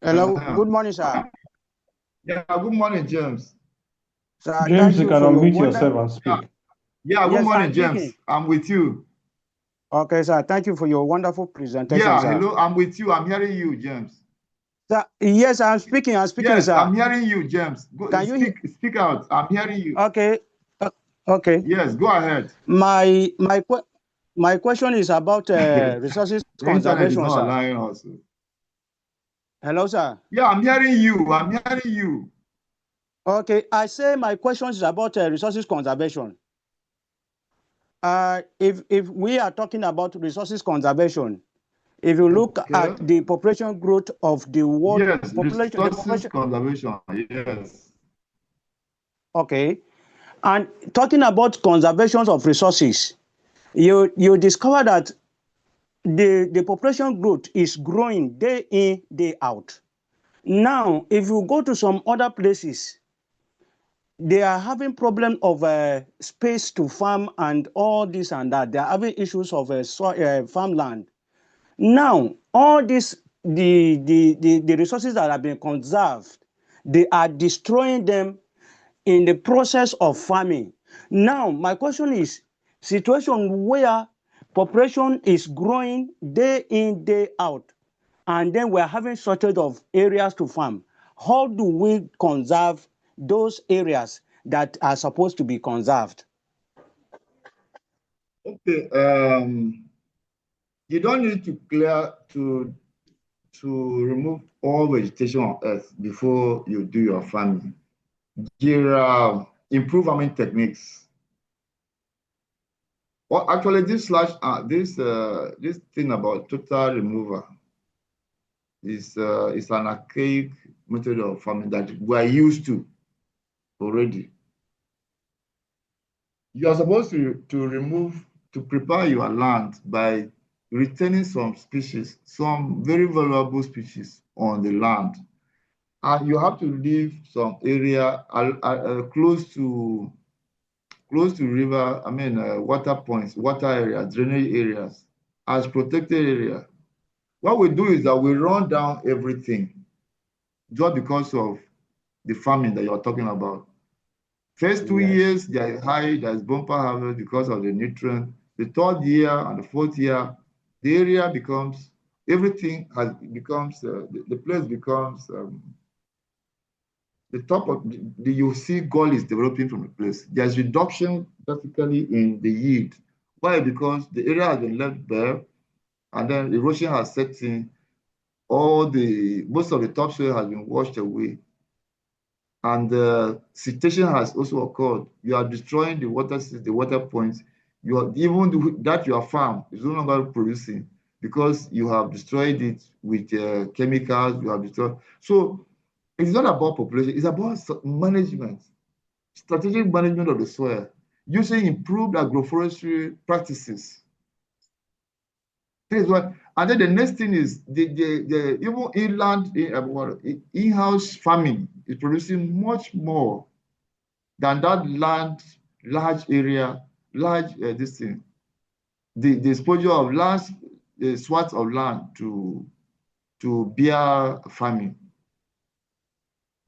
Hello. Good morning, sir. Yeah, good morning, James. Sir, James, thank you you can for your unmute wonder. yourself and speak. Yeah, good Yes, morning, I'm James. speaking. I'm with you. Okay, sir. Thank you for your wonderful presentation, Yeah, sir. hello, I'm with you. I'm hearing you, James. Sir, yes, I'm speaking. Yes, sir. I'm hearing you, James. Go, Can you hear? speak out. I'm hearing you. Okay. Okay. Yes, go ahead. My question is about resources The internet is conservation, not sir. allowing us. Hello, sir. Yeah, I'm hearing you. I'm hearing you. Okay, I say my question is about resources conservation. If we are talking about resources conservation, if you look at the population growth of the world, yes, population, resources conservation. Yes. Okay, and talking about conservation of resources, you discover that the population growth is growing day in, day out. Now, if you go to some other places, they are having problem of space to farm and all this and that. They are having issues of farmland. Now, all this, the resources that have been conserved, they are destroying them in the process of farming. Now, my question is, situation where population is growing day in, day out, and then we're having shortage of areas to farm. How do we conserve those areas that are supposed to be conserved? Okay. You don't need to remove all vegetation on earth before you do your farming. There are improved farming techniques. Well, actually, this thing about total removal is an archaic method of farming that we are used to already. You are supposed to prepare your land by retaining some species, some very valuable species on the land. And you have to leave some area close to river, water points, water areas, drainage areas as protected area. What we do is that we run down everything just because of the farming that you're talking about. First 2 years, there is high, there is bumper harvest because of the nutrient. The third year and the fourth year, the area becomes, everything becomes, the place becomes, the top of you see gullies developing from the place. There's reduction basically in the yield. Why? Because the area has been left bare and then erosion has set in. Most of the topsoil has been washed away. And siltation has also occurred. You are destroying the water points. That your farm is no longer producing because you have destroyed it with chemicals. You have destroyed. So it's not about population. It's about management, strategic management of the soil, using improved agroforestry practices. This is what. And then the next thing is the even inland in-house farming is producing much more than that large area, this thing, the exposure of large swaths of land to beer farming.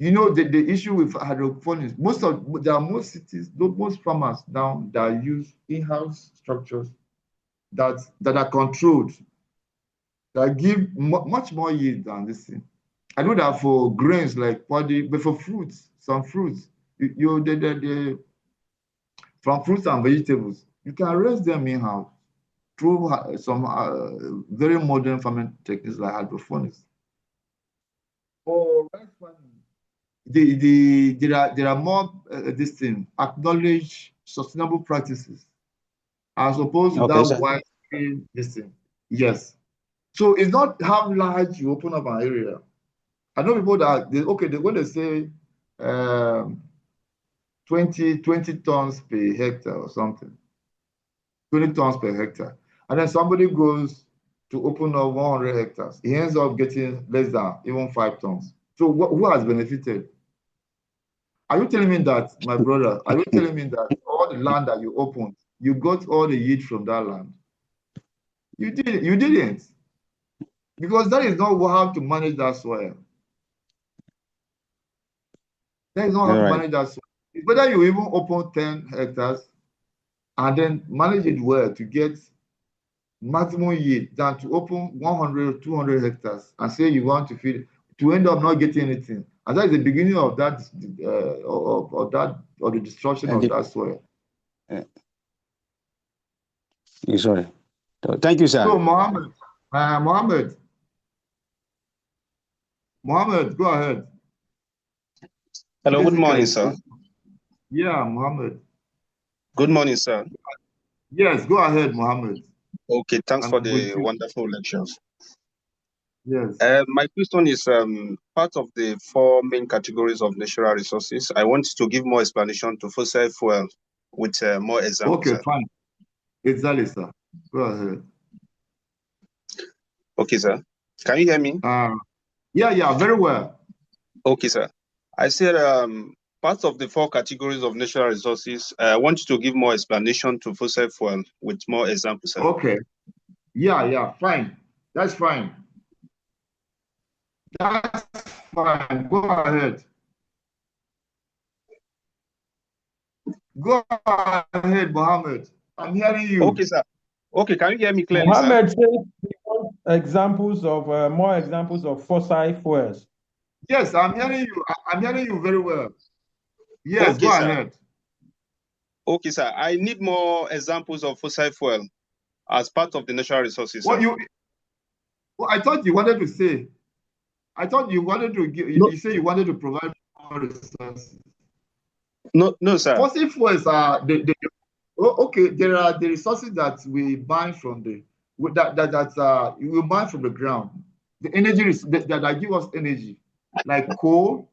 You know, the issue with hydroponics, there are most cities, most farmers now that use in-house structures that are controlled, that give much more yield than this thing. I know that for grains like paddy, but for fruits, some fruits, from fruits and vegetables, you can raise them in-house through some very modern farming techniques like hydroponics. For rice farming, there are more acknowledged sustainable practices as opposed to that widespread this thing. Yes. So it's not how large you open up an area. I know people that when they say 20 tons per hectare or something, 20 tons per hectare, and then somebody goes to open up 100 hectares, he ends up getting less than even 5 tons. So who has benefited? Are you telling me that, my brother, are you telling me that all the land that you opened you got all the yield from that land. You didn't. Because that is not how to manage that soil. That is not how to manage that soil. It's better you even open 10 hectares and then manage it well to get maximum yield than to open 100 or 200 hectares and say you want to feed to end up not getting anything. And that is the beginning of that of the destruction of that soil. Sorry. Thank you, sir. So Mohammed, go ahead. Hello, good morning, sir. Yeah, Mohammed. Good morning, sir. Yes, go ahead, Mohammed. Okay, thanks for the wonderful lectures. Yes. My question is part of the 4 main categories of natural resources. I want to give more explanation to fossil fuel with more examples. Okay, fine. Exactly, sir. Go ahead. Okay, sir. Can you hear me? Yeah, very well. Okay, sir. I said part of the 4 categories of natural resources. I want you to give more explanation to fossil fuel with more examples, sir. Okay. Yeah, fine. That's fine. That's fine. Go ahead. Go ahead, Mohammed. I'm hearing you. Okay, sir. Okay, can you hear me clearly, Mohammed said he wants examples of more examples of fossil fuels. Yes, I'm hearing you. I'm hearing you very well. Yes, okay, go sir. ahead. Okay, sir. I need more examples of fossil fuel as part of the natural resources. What I thought you wanted to say. I thought you wanted to give. No. You say you wanted to provide more resources. No, sir. Fossil fuels are okay. There are the resources that we mine from we mine from the ground. The energy that give us energy, like coal,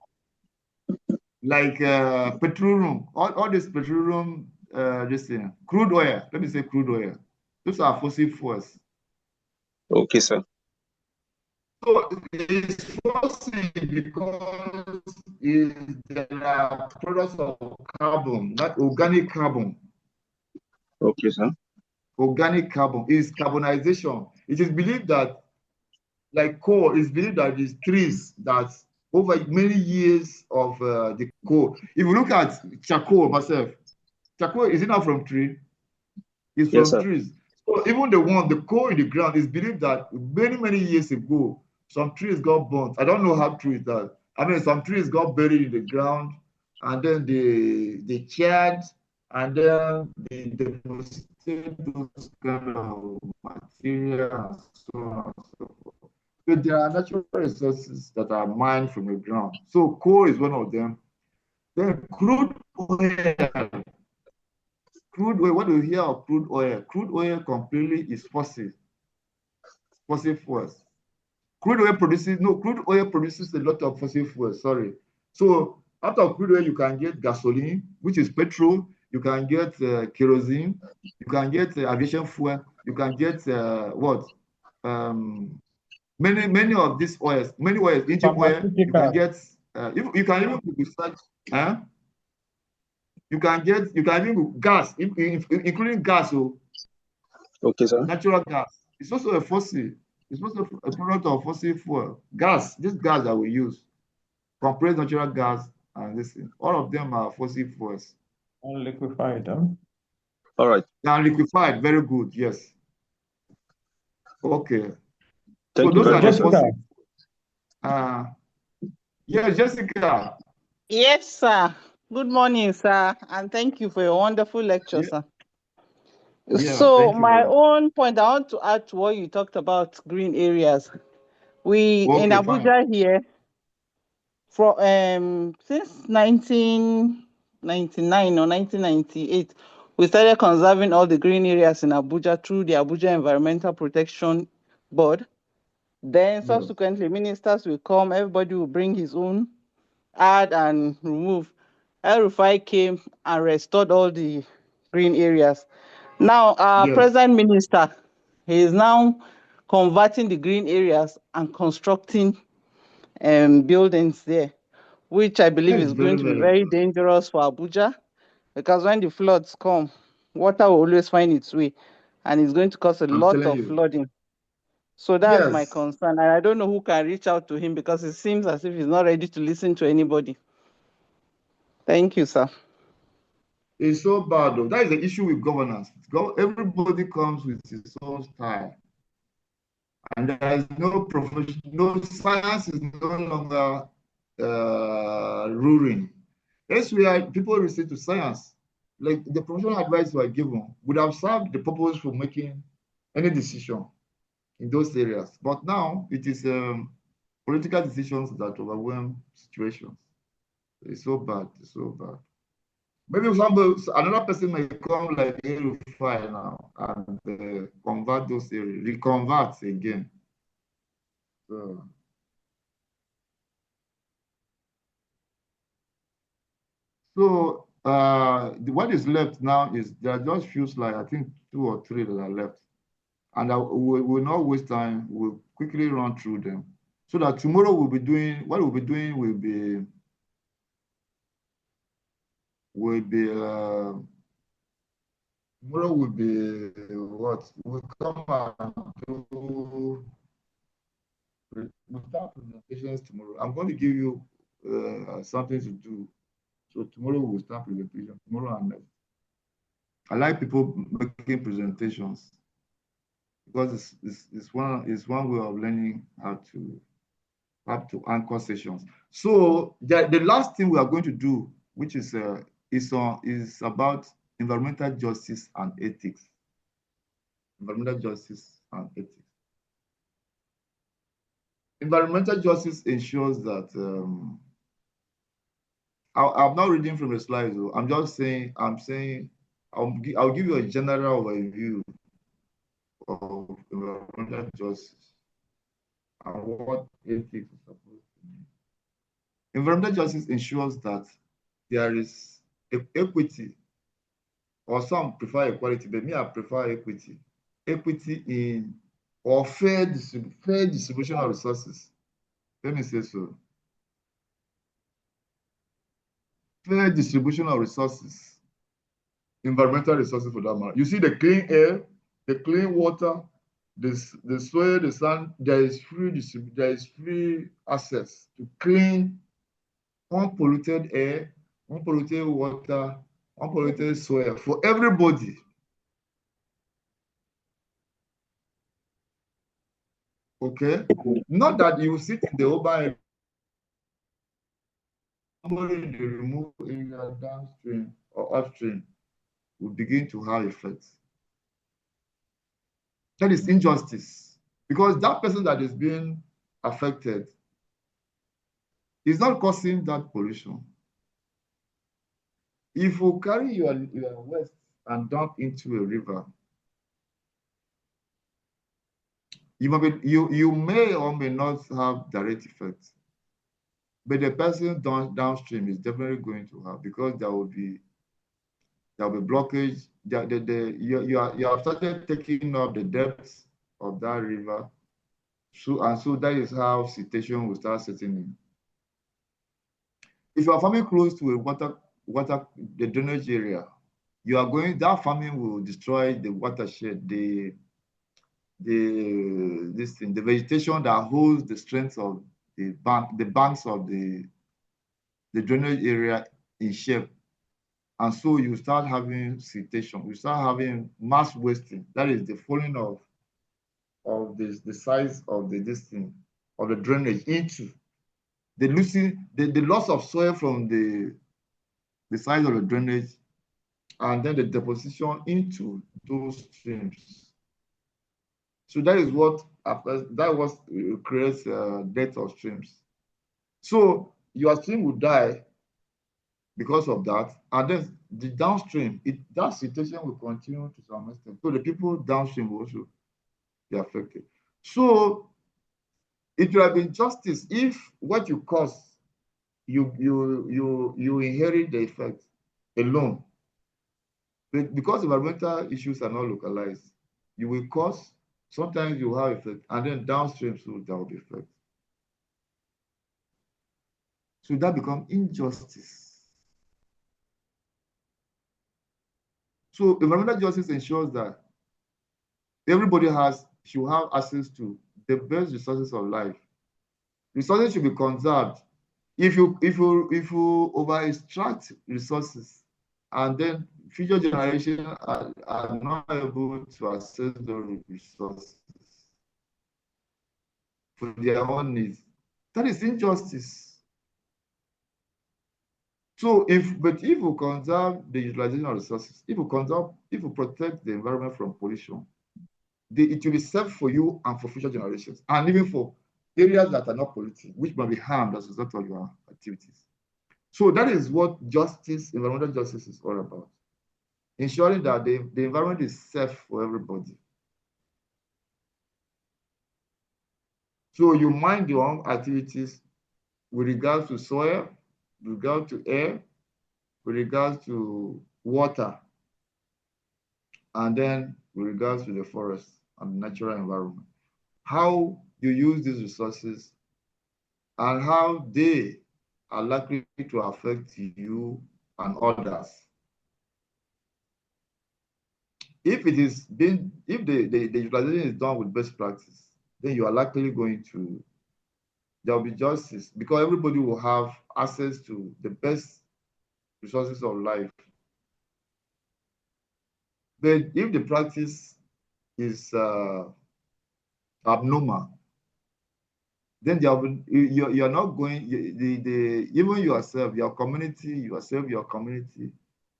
like petroleum, all this petroleum, this thing, crude oil. Let me say crude oil. Those are fossil fuels. Okay, sir. So it's fossil because there are products of carbon, not organic carbon. Okay, sir. Organic carbon is carbonization. It is believed that, like coal, it's believed that these trees that over many years of the coal. If you look at charcoal myself, charcoal is it not from tree? It's Yes, from sir. trees. So even the coal in the ground is believed that many years ago, some trees got burnt. I don't know how true is that. I mean, some trees got buried in the ground, and then they charred, and then they deposited those kind of material and so on and so forth. So there are natural resources that are mined from the ground. So coal is one of them. Then crude oil. Crude oil, what do you hear of crude oil? Crude oil completely is fossil fuels. Crude oil produces a lot of fossil fuels, sorry. So out of crude oil, you can get gasoline, which is petrol. You can get kerosene. You can get aviation fuel. You can get many of these oils, engine oil. You can get, you can even research, you can even gas, including gas. Okay, sir. Natural gas. It's also a fossil. It's also a product of fossil fuel. Gas, this gas that we use, compressed natural gas, and this, all of them are fossil fuels. Unliquefied, All right. They are liquefied. Very good. Yes. Okay. Thank you very much. Jessica. Yes, Jessica. Yes, sir. Good morning, sir, and thank you for your wonderful lecture, sir. Yeah, so my own point, I want to add to what you talked about green areas. We in Abuja here, since 1999 or 1998, we started conserving all the green areas in Abuja through the Abuja Environmental Protection Board. Then subsequently, ministers will come, everybody will bring his own, add and remove. El-Rufai came and restored all the green areas. Now, our present minister, he is now converting the green areas and constructing buildings there, which I believe is going to be very dangerous for Abuja, because when the floods come, water will always find its way, and it's going to cause a lot of flooding. So that's my concern. And I don't know who can reach out to him, because it seems as if he's not ready to listen to anybody. Thank you, sir. It's so bad, though. That is the issue with governance. Everybody comes with his own style. And there is no profession, no science is no longer ruling. That's why people resort to science. Like the professional advice we are given would have served the purpose for making any decision in those areas. But now it is political decisions that overwhelm situations. It's so bad. It's so bad. Maybe another person may come like Erufai now and convert those areas, reconvert again. So what is left now is there just feels like I think 2 or 3 that are left, and we will not waste time. We'll quickly run through them so that tomorrow we'll be doing what we'll be doing will be tomorrow will be what we'll come and do. We'll start presentations tomorrow. I'm going to give you something to do. So tomorrow we'll start presentation. Tomorrow and next. I like people making presentations because it's one way of learning how to anchor sessions. So the last thing we are going to do, which is about environmental justice and ethics. Environmental justice and ethics. Environmental justice ensures that I'm not reading from the slides, though. I'm just saying, I'll give you a general overview of environmental justice and what ethics is supposed to mean. Environmental justice ensures that there is equity, or some prefer equality, but me, I prefer equity. Equity in or fair distribution of resources. Let me say so. Fair distribution of resources, environmental resources for that matter. You see the clean air, the clean water, the soil, the sun, there is free access to clean, unpolluted air, unpolluted water, unpolluted soil for everybody. Okay? Not that you sit in the urban area, the remote area downstream or upstream will begin to have effects. That is injustice, because that person that is being affected is not causing that pollution. If you carry your waste and dump into a river, you may or may not have direct effects, but the person downstream is definitely going to have, because there will be blockage. You have started taking up the depth of that river, so that is how siltation will start setting in. If you are farming close to the drainage area, that farming will destroy the watershed, the vegetation that holds the strength of the banks of the drainage area in shape. And so you start having siltation, you start having mass wasting. That is the falling of the size of the drainage into the loss of soil from the size of the drainage, and then the deposition into those streams. So that is what creates death of streams. So your stream will die because of that, and then the downstream, that situation will continue to some extent. So the people downstream will also be affected. So it will have been justice if what you cause, you inherit the effect alone. But because environmental issues are not localized, you will cause, sometimes you have effect, and then downstream, so there will be effect. So that becomes injustice. So environmental justice ensures that everybody should have access to the best resources of life. Resources should be conserved. If you over extract resources, and then future generations are not able to access those resources for their own needs, that is injustice. So if we conserve the utilization of resources, if we protect the environment from pollution, it will be safe for you and for future generations, and even for areas that are not polluting, which might be harmed as a result of your activities. So that is what justice, environmental justice, is all about. Ensuring that the environment is safe for everybody. So you mind your own activities with regards to soil, with regard to air, with regards to water, and then with regards to the forest and the natural environment. How you use these resources and how they are likely to affect you and others. If the utilization is done with best practice, then you are likely going to, there will be justice, because everybody will have access to the best resources of life. But if the practice is abnormal, then you're not going, even yourself, your community,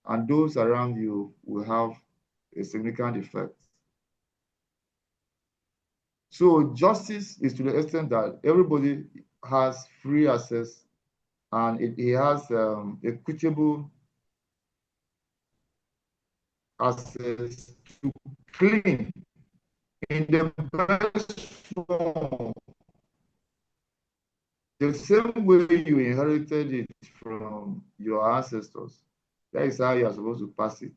and those around you will have a significant effect. So justice is to the extent that everybody has free access, and it has equitable access to clean in the best form, the same way you inherited it from your ancestors. That is how you are supposed to pass it.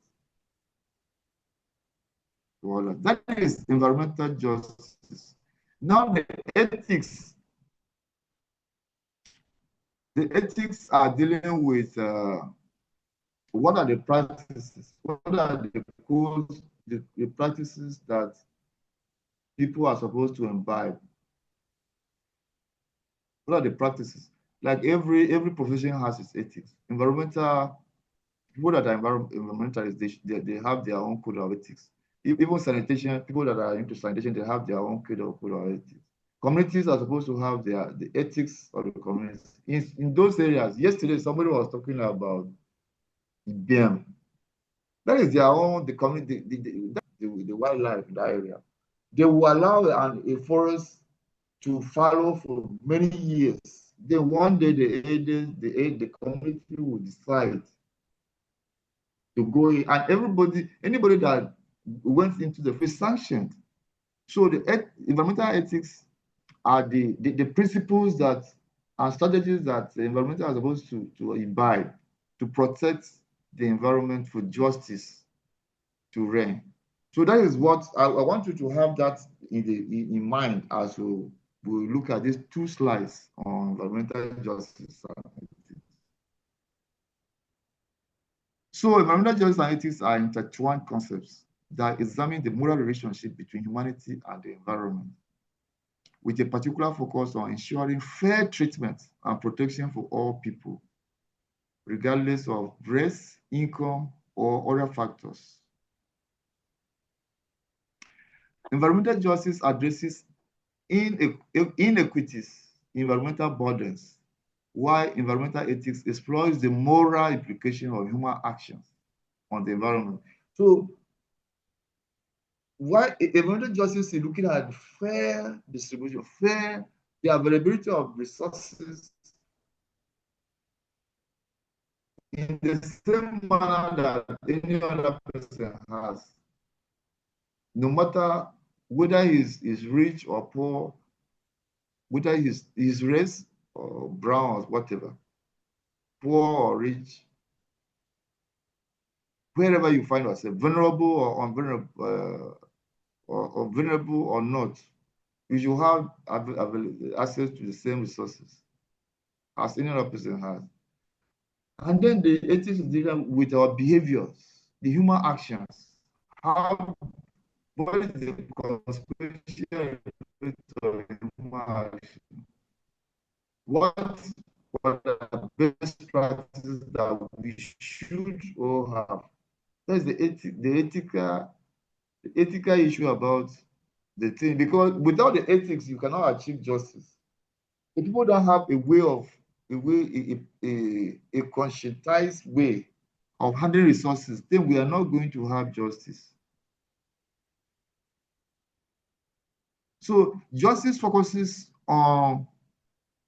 Well, that is environmental justice. Now the ethics are dealing with what are the practices, what are the codes, the practices that people are supposed to imbibe. What are the practices? Like every profession has its ethics. People that are environmentalists, they have their own code of ethics. Even sanitation, people that are into sanitation, they have their own code of ethics. Communities are supposed to have the ethics of the communities. In those areas, yesterday somebody was talking about IBM. That is their own, the community, the wildlife in that area. They will allow a forest to fallow for many years. Then one day the community will decide to go in, and anybody that went into the field sanctioned. So the environmental ethics are the principles that and strategies that the environmental are supposed to imbibe to protect the environment for justice to reign. So that is what I want you to have that in mind as we look at these two slides on environmental justice. So environmental justice and ethics are intertwined concepts that examine the moral relationship between humanity and the environment, with a particular focus on ensuring fair treatment and protection for all people, regardless of race, income, or other factors. Environmental justice addresses inequities, environmental burdens, while environmental ethics explores the moral implication of human actions on the environment. So, why environmental justice is looking at fair distribution, the availability of resources in the same manner that any other person has, no matter whether he's rich or poor, whether he's race or brown or whatever, poor or rich, wherever you find yourself, vulnerable or unvulnerable, or vulnerable or not, you should have access to the same resources as any other person has. And then the ethics is dealing with our behaviors the human actions. What is the consequential effect of human action? What are the best practices that we should all have? That's the ethical issue about the thing, because without the ethics, you cannot achieve justice. If people don't have a conscientized way of handling resources, then we are not going to have justice. So justice focuses on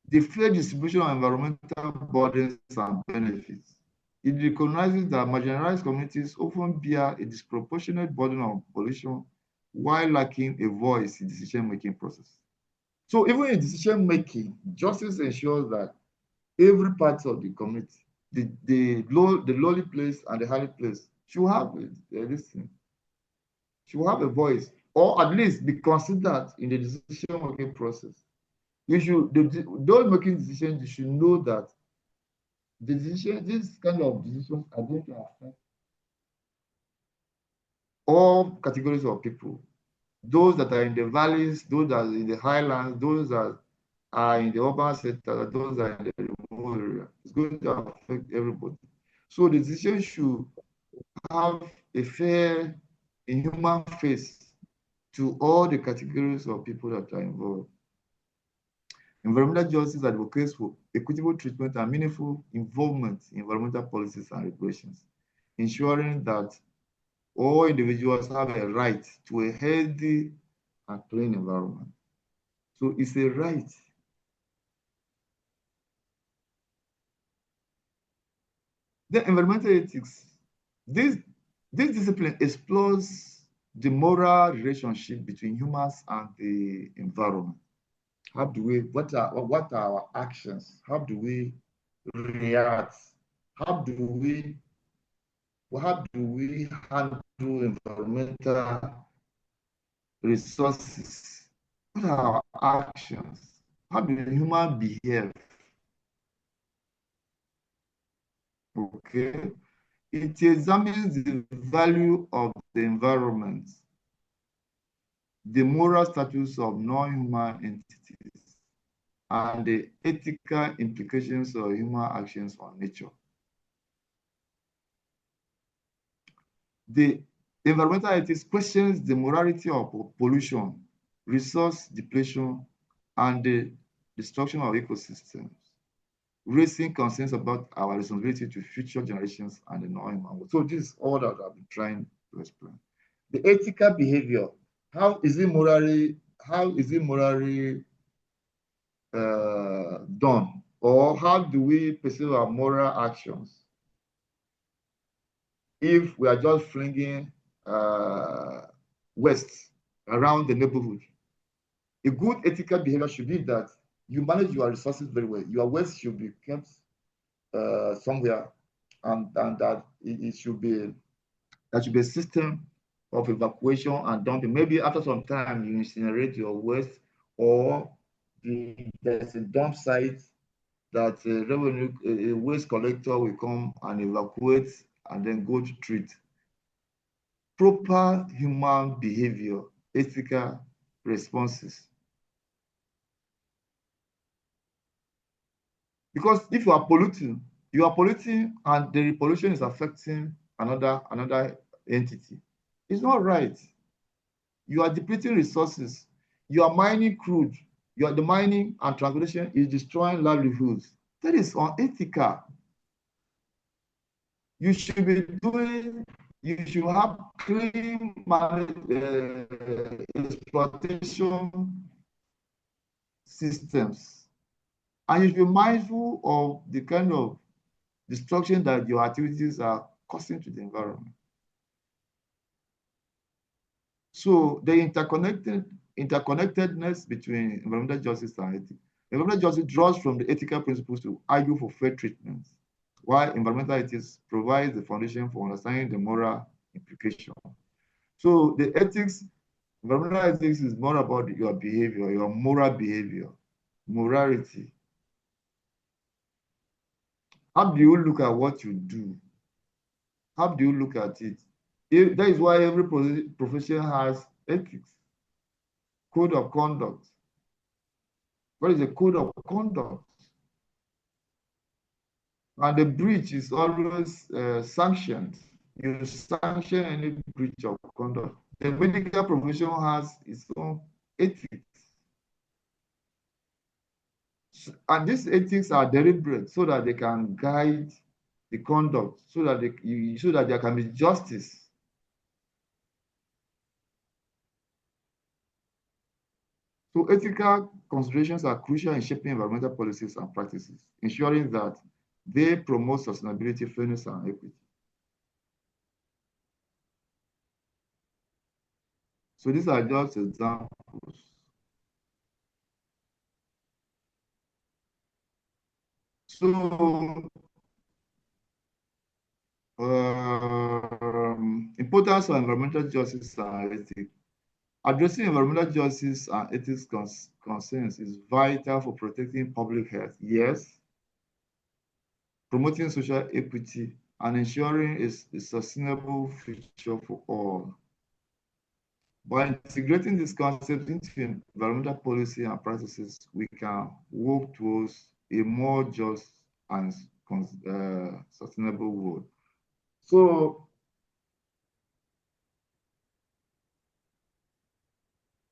the fair distribution of environmental burdens and benefits. It recognizes that marginalized communities often bear a disproportionate burden of pollution while lacking a voice in the decision-making process. So even in decision-making, justice ensures that every part of the community, the lowly place and the highly place, should have should have a voice, or at least be considered in the decision-making process. Those making decisions, you should know that this kind of decisions are going to affect all categories of people. Those that are in the valleys, those that are in the highlands, those that are in the urban sector, those that are in the remote area. It's going to affect everybody. So the decision should have a fair, inhuman face to all the categories of people that are involved. Environmental justice advocates for equitable treatment and meaningful involvement in environmental policies and regulations, ensuring that all individuals have a right to a healthy and clean environment. So it's a right. The environmental ethics, this discipline explores the moral relationship between humans and the environment. How do we, what are our actions? How do we react? How do we handle environmental resources? What are our actions? How do humans behave? Okay. It examines the value of the environment, the moral status of non-human entities, and the ethical implications of human actions on nature. The environmental ethics questions the morality of pollution, resource depletion, and the destruction of ecosystems, raising concerns about our responsibility to future generations and the non-human world. So this is all that I've been trying to explain. The ethical behavior, how is it morally done? Or how do we pursue our moral actions if we are just flinging waste around the neighborhood? A good ethical behavior should be that you manage your resources very well. Your waste should be kept somewhere, and that it should be, that should be a system of evacuation and dumping. Maybe after some time you incinerate your waste, or there's a dump site that a waste collector will come and evacuate and then go to treat. Proper human behavior, ethical responses. Because if you are polluting and the pollution is affecting another entity, it's not right. You are depleting resources. You are mining crude. The mining and transportation is destroying livelihoods. That is unethical. You should have clean exploitation systems. And you should be mindful of the kind of destruction that your activities are causing to the environment. So the interconnectedness between environmental justice and ethics. Environmental justice draws from the ethical principles to argue for fair treatment, while environmental ethics provides the foundation for understanding the moral implication. So the ethics, environmental ethics is more about your behavior, your moral behavior, morality. How do you look at what you do? how do you look at it? That is why every profession has ethics, code of conduct. What is a code of conduct? And the breach is always sanctioned. You sanction any breach of conduct. The medical profession has its own ethics. And these ethics are deliberate so that they can guide the conduct, so that there can be justice. So ethical considerations are crucial in shaping environmental policies and practices, ensuring that they promote sustainability, fairness, and equity. So these are just examples. So importance of environmental justice and ethics. Addressing environmental justice and ethics concerns is vital for protecting public health, yes, promoting social equity, and ensuring a sustainable future for all. By integrating these concepts into environmental policy and practices, we can work towards a more just and sustainable world. So,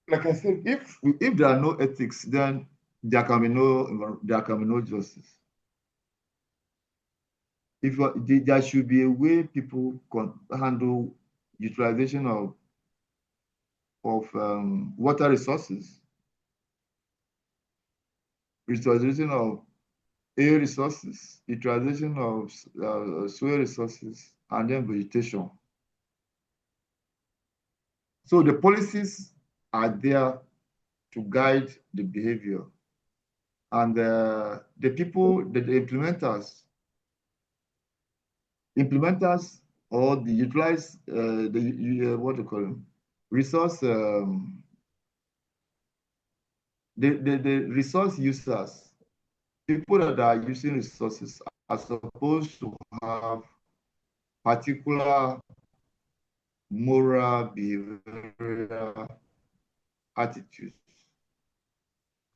like I said, if there are no ethics, then there can be no justice. If there should be a way people can handle utilization of water resources, utilization of air resources, utilization of soil resources, and then vegetation. So the policies are there to guide the behavior, and the people, the implementers or the utilize what do you call them, resource the resource users, people that are using resources are supposed to have particular moral behavioral attitudes,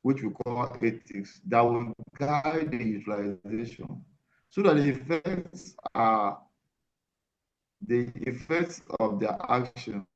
which we call ethics, that will guide the utilization so that the effects of their action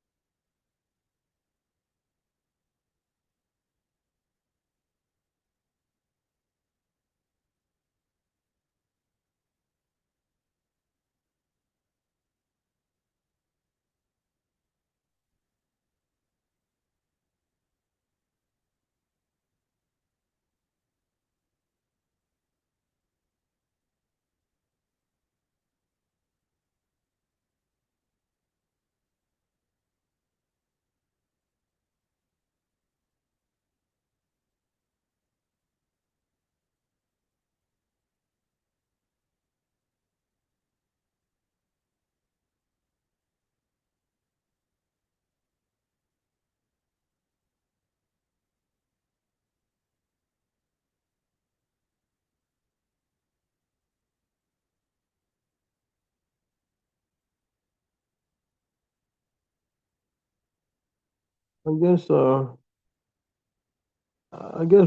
I guess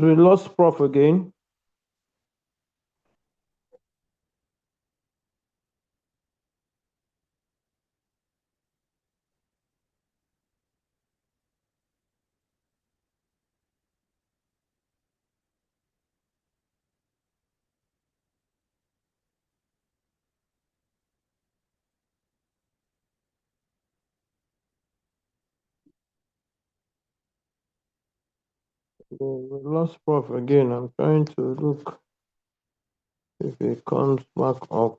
we lost Prof again. We lost Prof again. I'm trying to look if he comes back up.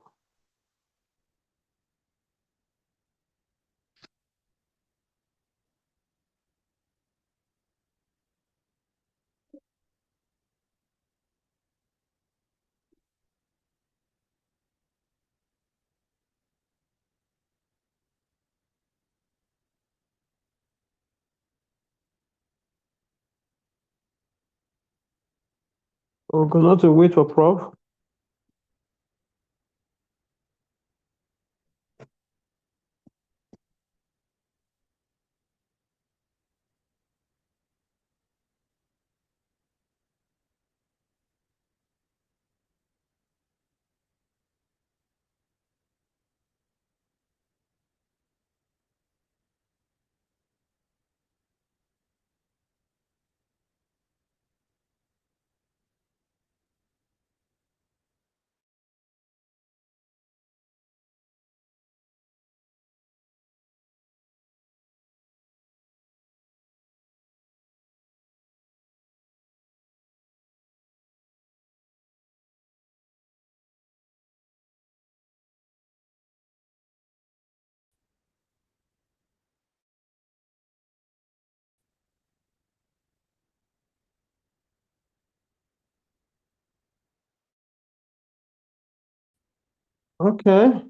We're going to wait for Prof. Okay.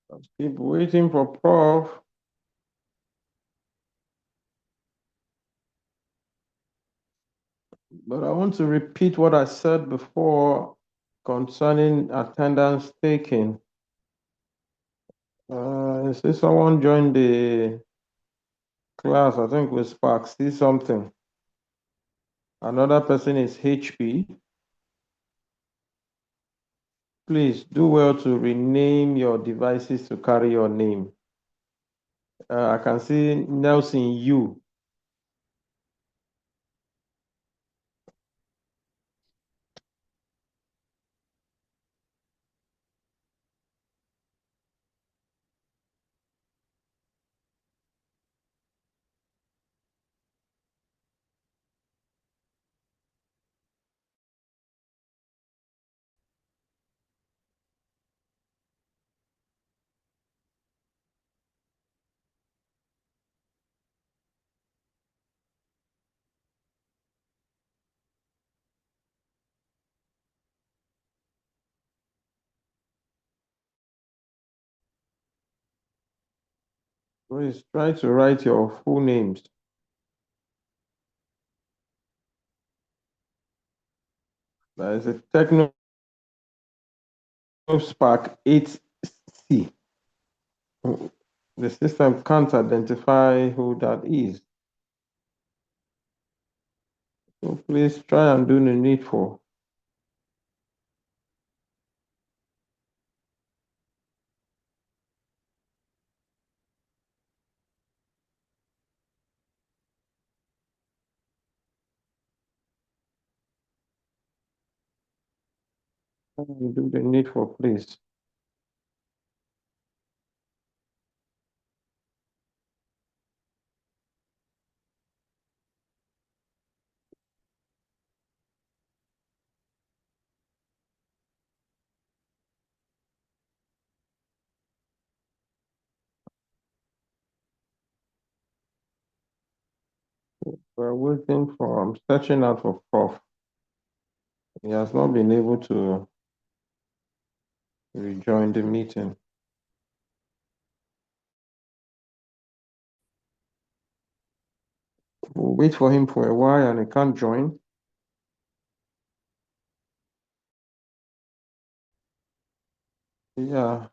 Let's keep waiting for Prof. But I want to repeat what I said before concerning attendance taking. See someone joined the class, I think with Spark, see something. Another person is HP. Please do well to rename your devices to carry your name. I can see Nelson U. Please try to write your full names. There is a Techno Spark 8C. The system can't identify who that is. So please try and do the needful. Do the needful, please. We're waiting for, I'm searching out for Prof. He has not been able to rejoin the meeting. We'll wait for him for a while and he can't join. Yeah.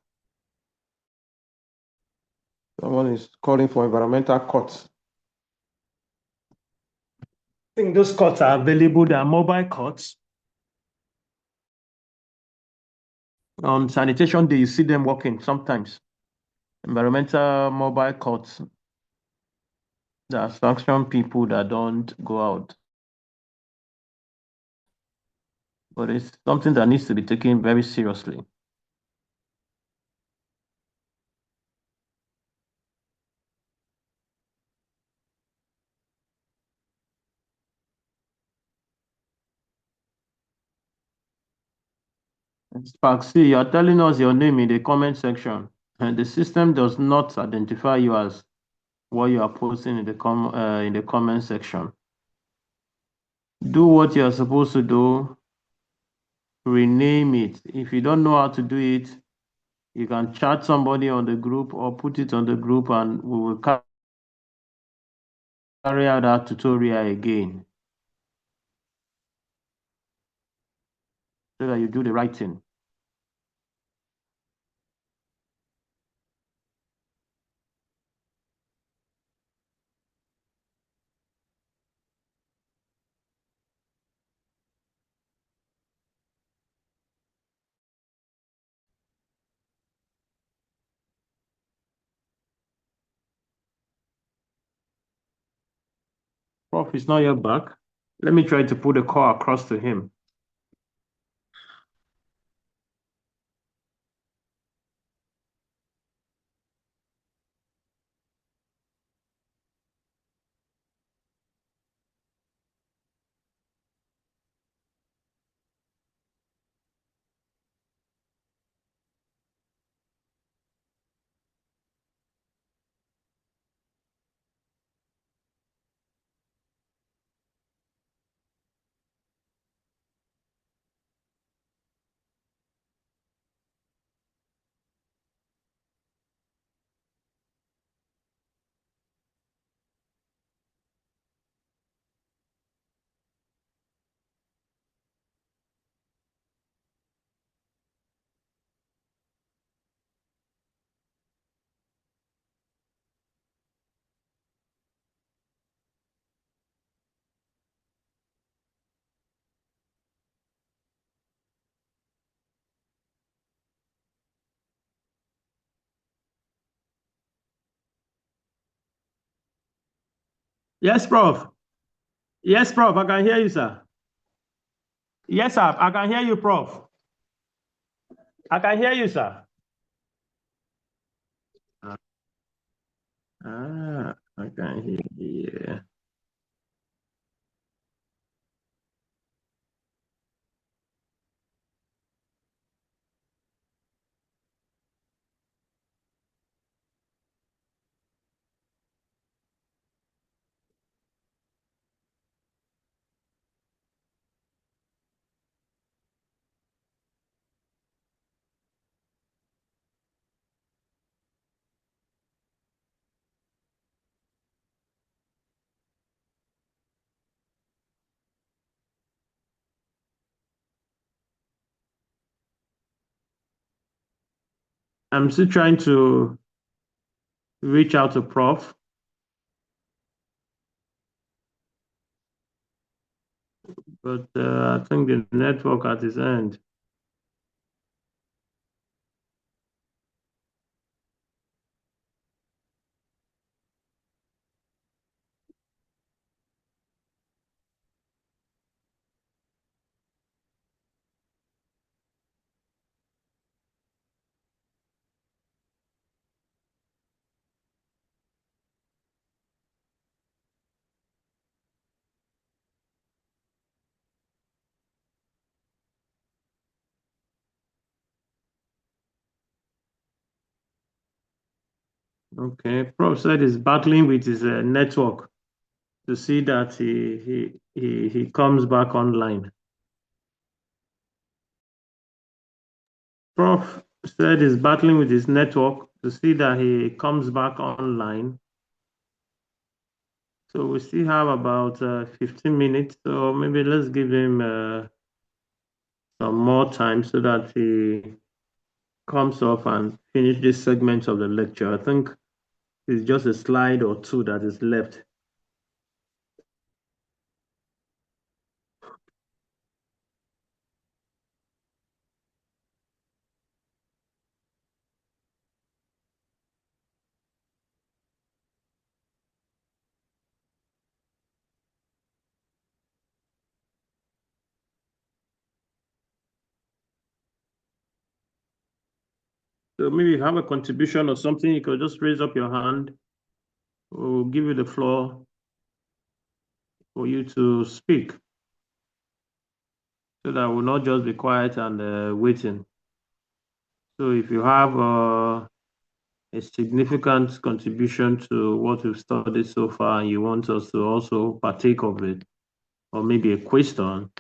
Someone is calling for environmental courts. I think those courts are available. They are mobile courts. On sanitation day, you see them working sometimes. Environmental mobile courts that sanction people that don't go out. But it's something that needs to be taken very seriously. Spark C, you're telling us your name in the comment section, and the system does not identify you as what you are posting in the comment section. Do what you're supposed to do. Rename it. If you don't know how to do it, you can chat somebody on the group or put it on the group, and we will carry out that tutorial again so that you do the right thing. Prof is not yet back. Let me try to put a call across to him. Yes, Prof. Yes, Prof. I can hear you, sir. Yes, sir. I can hear you, Prof. I can hear you, sir. I can hear you. I'm still trying to reach out to Prof. But I think the network at his end. Okay, Prof said he's battling with his network to see that he comes back online. Prof said he's battling with his network to see that he comes back online. So we still have about 15 minutes. So maybe let's give him some more time so that he comes off and finish this segment of the lecture. I think it's just a slide or two that is left. So maybe if you have a contribution or something, you could just raise up your hand. We'll give you the floor for you to speak so that we'll not just be quiet and waiting. So if you have a significant contribution to what we've studied so far and you want us to also partake of it, or maybe a question,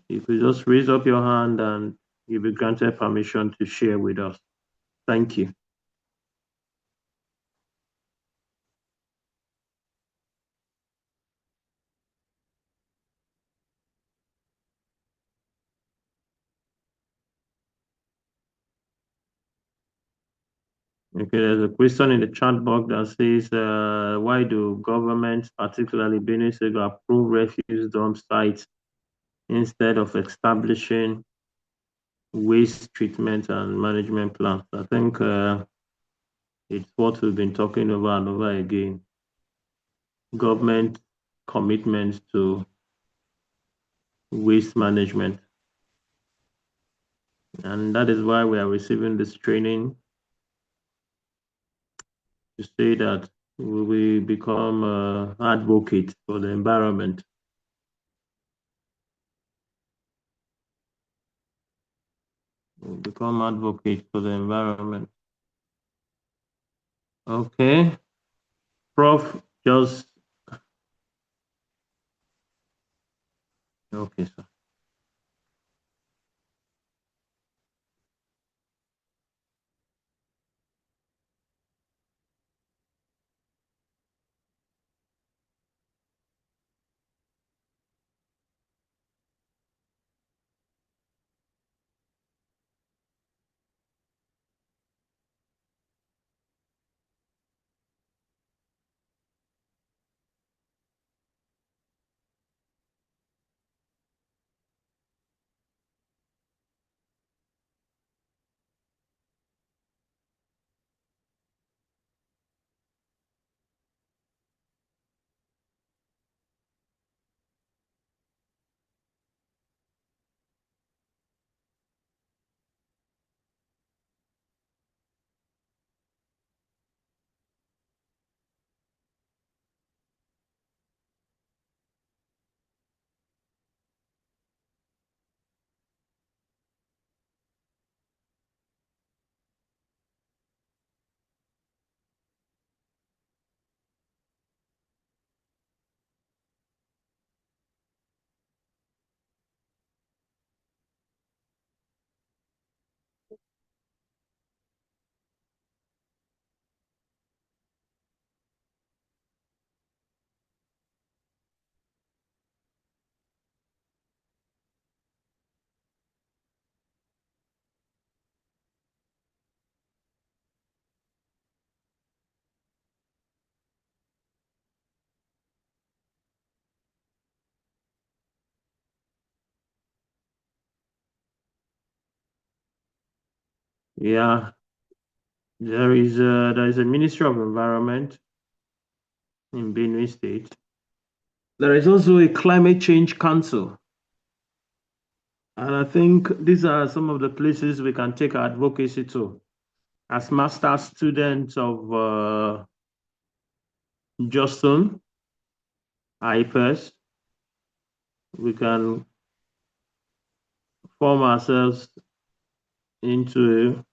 you could just raise up your hand and you'll be granted permission to share with us. Thank you. Okay, there's a question in the chat box that says, why do governments, particularly Benue, approve refuse dump sites instead of establishing waste treatment and management plans? I think it's what we've been talking over and over again. Government commitment to waste management. And that is why we are receiving this training to say that we become advocates for the environment. We become advocates for the environment. Okay. Prof, just okay, sir. Yeah, there is a Ministry of Environment in Benue State. There is also a Climate Change Council. And I think these are some of the places we can take our advocacy to. As master students of Justin, IPES, we can form ourselves into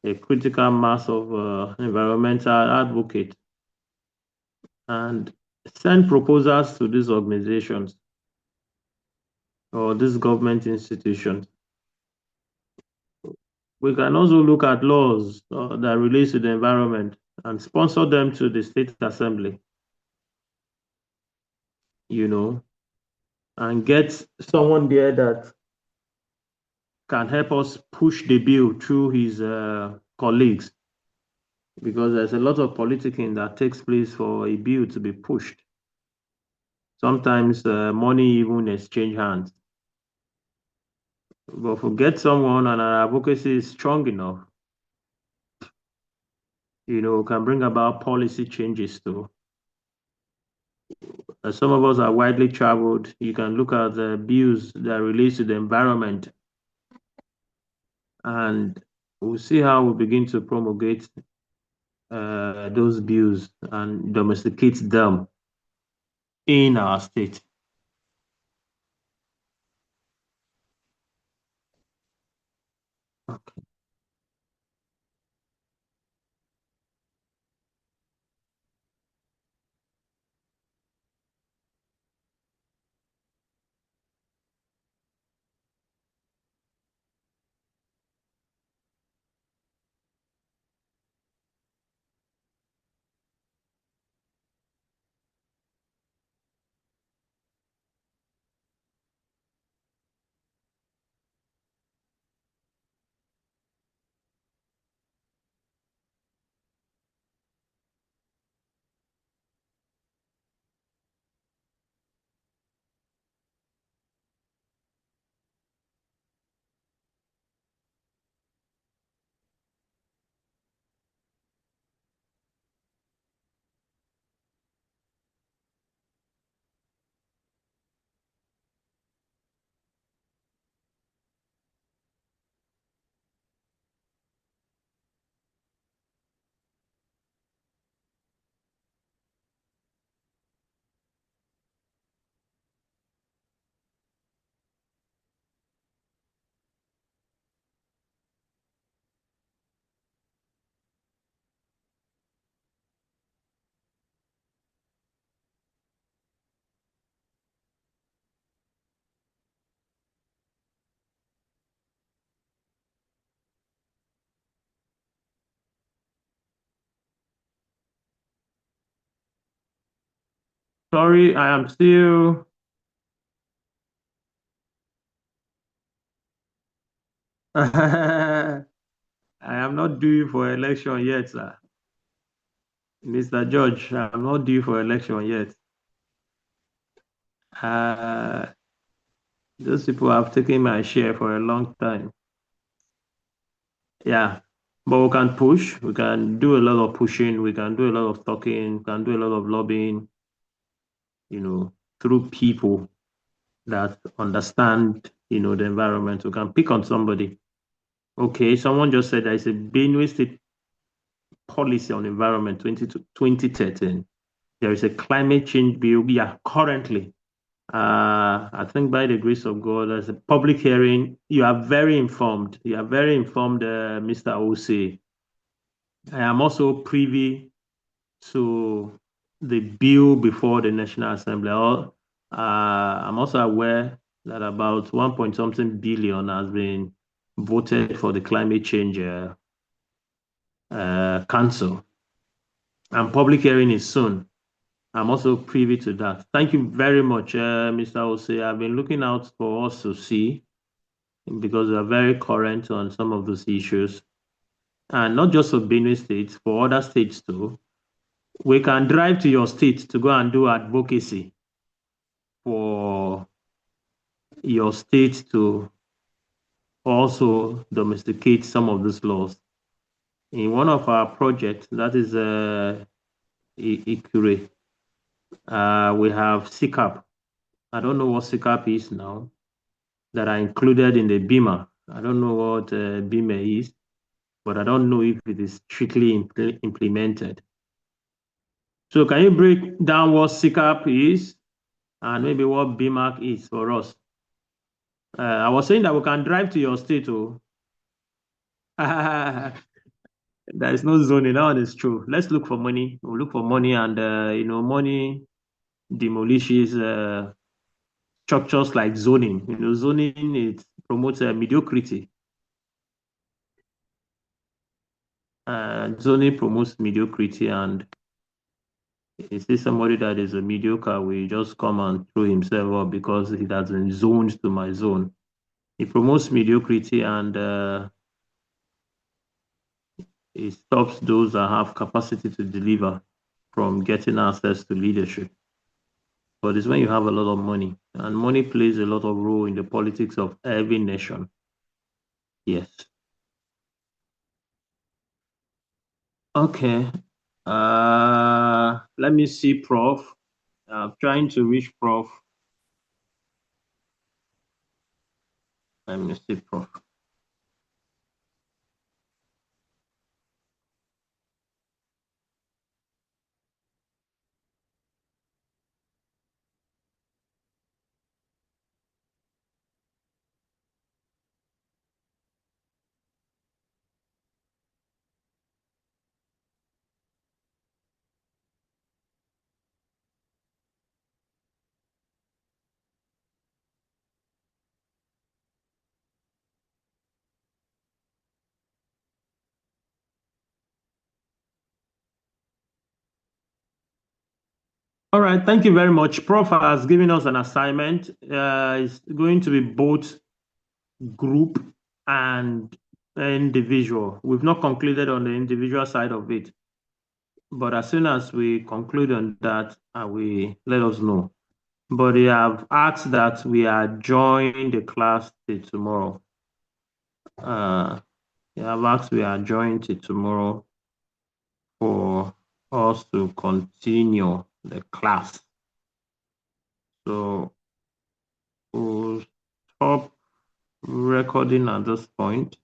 a critical mass of environmental advocates and send proposals to these organizations or these government institutions. We can also look at laws that relate to the environment and sponsor them to the state assembly, and get someone there that can help us push the bill through his colleagues, because there's a lot of politicking that takes place for a bill to be pushed. Sometimes money even exchange hands. But if we get someone and our advocacy is strong enough, can bring about policy changes too. Some of us are widely traveled. You can look at the bills that relate to the environment, and we'll see how we begin to promulgate those bills and domesticate them in our state. Okay. Sorry, I am still. I am not due for election yet, sir. Mr. George, I'm not due for election yet. Those people have taken my share for a long time. Yeah, but we can push. We can do a lot of pushing. We can do a lot of talking. We can do a lot of lobbying, through people that understand, the environment. We can pick on somebody. Okay, someone just said there is a Benue State policy on environment 2013. There is a climate change bill. Yeah, currently. I think by the grace of God, there's a public hearing. You are very informed. You are very informed, Mr. O.C. I am also privy to the bill before the National Assembly. I'm also aware that about 1 point something billion has been voted for the climate change council, and public hearing is soon. I'm also privy to that. Thank you very much, Mr. Ose. I've been looking out for us to see, because we are very current on some of those issues, and not just for Benue State, for other states too. We can drive to your state to go and do advocacy for your state to also domesticate some of these laws. In one of our projects, that is Ikure, we have SICAP. I don't know what SICAP is now, that are included in the BIMA. I don't know what BIMA is, but I don't know if it is strictly implemented. So can you break down what SICAP is and maybe what BIMAC is for us? I was saying that we can drive to your state. Oh. There is no zoning. That one is true. Let's look for money. We'll look for money, and money demolishes structures like zoning. Zoning, it promotes mediocrity. Zoning promotes mediocrity, and you see somebody that is a mediocre will just come and throw himself up because he has been zoned to my zone. It promotes mediocrity, and it stops those that have capacity to deliver from getting access to leadership. But it's when you have a lot of money, and money plays a lot of role in the politics of every nation. Yes. Okay. Let me see, Prof. I'm trying to reach Prof. Let me see, Prof. All right, thank you very much. Prof has given us an assignment. It's going to be both group and individual. We've not concluded on the individual side of it, but as soon as we conclude on that, we let us know. But they have asked that we adjourn the class till tomorrow. They have asked we adjourn till tomorrow for us to continue the class. So we'll stop recording at this point.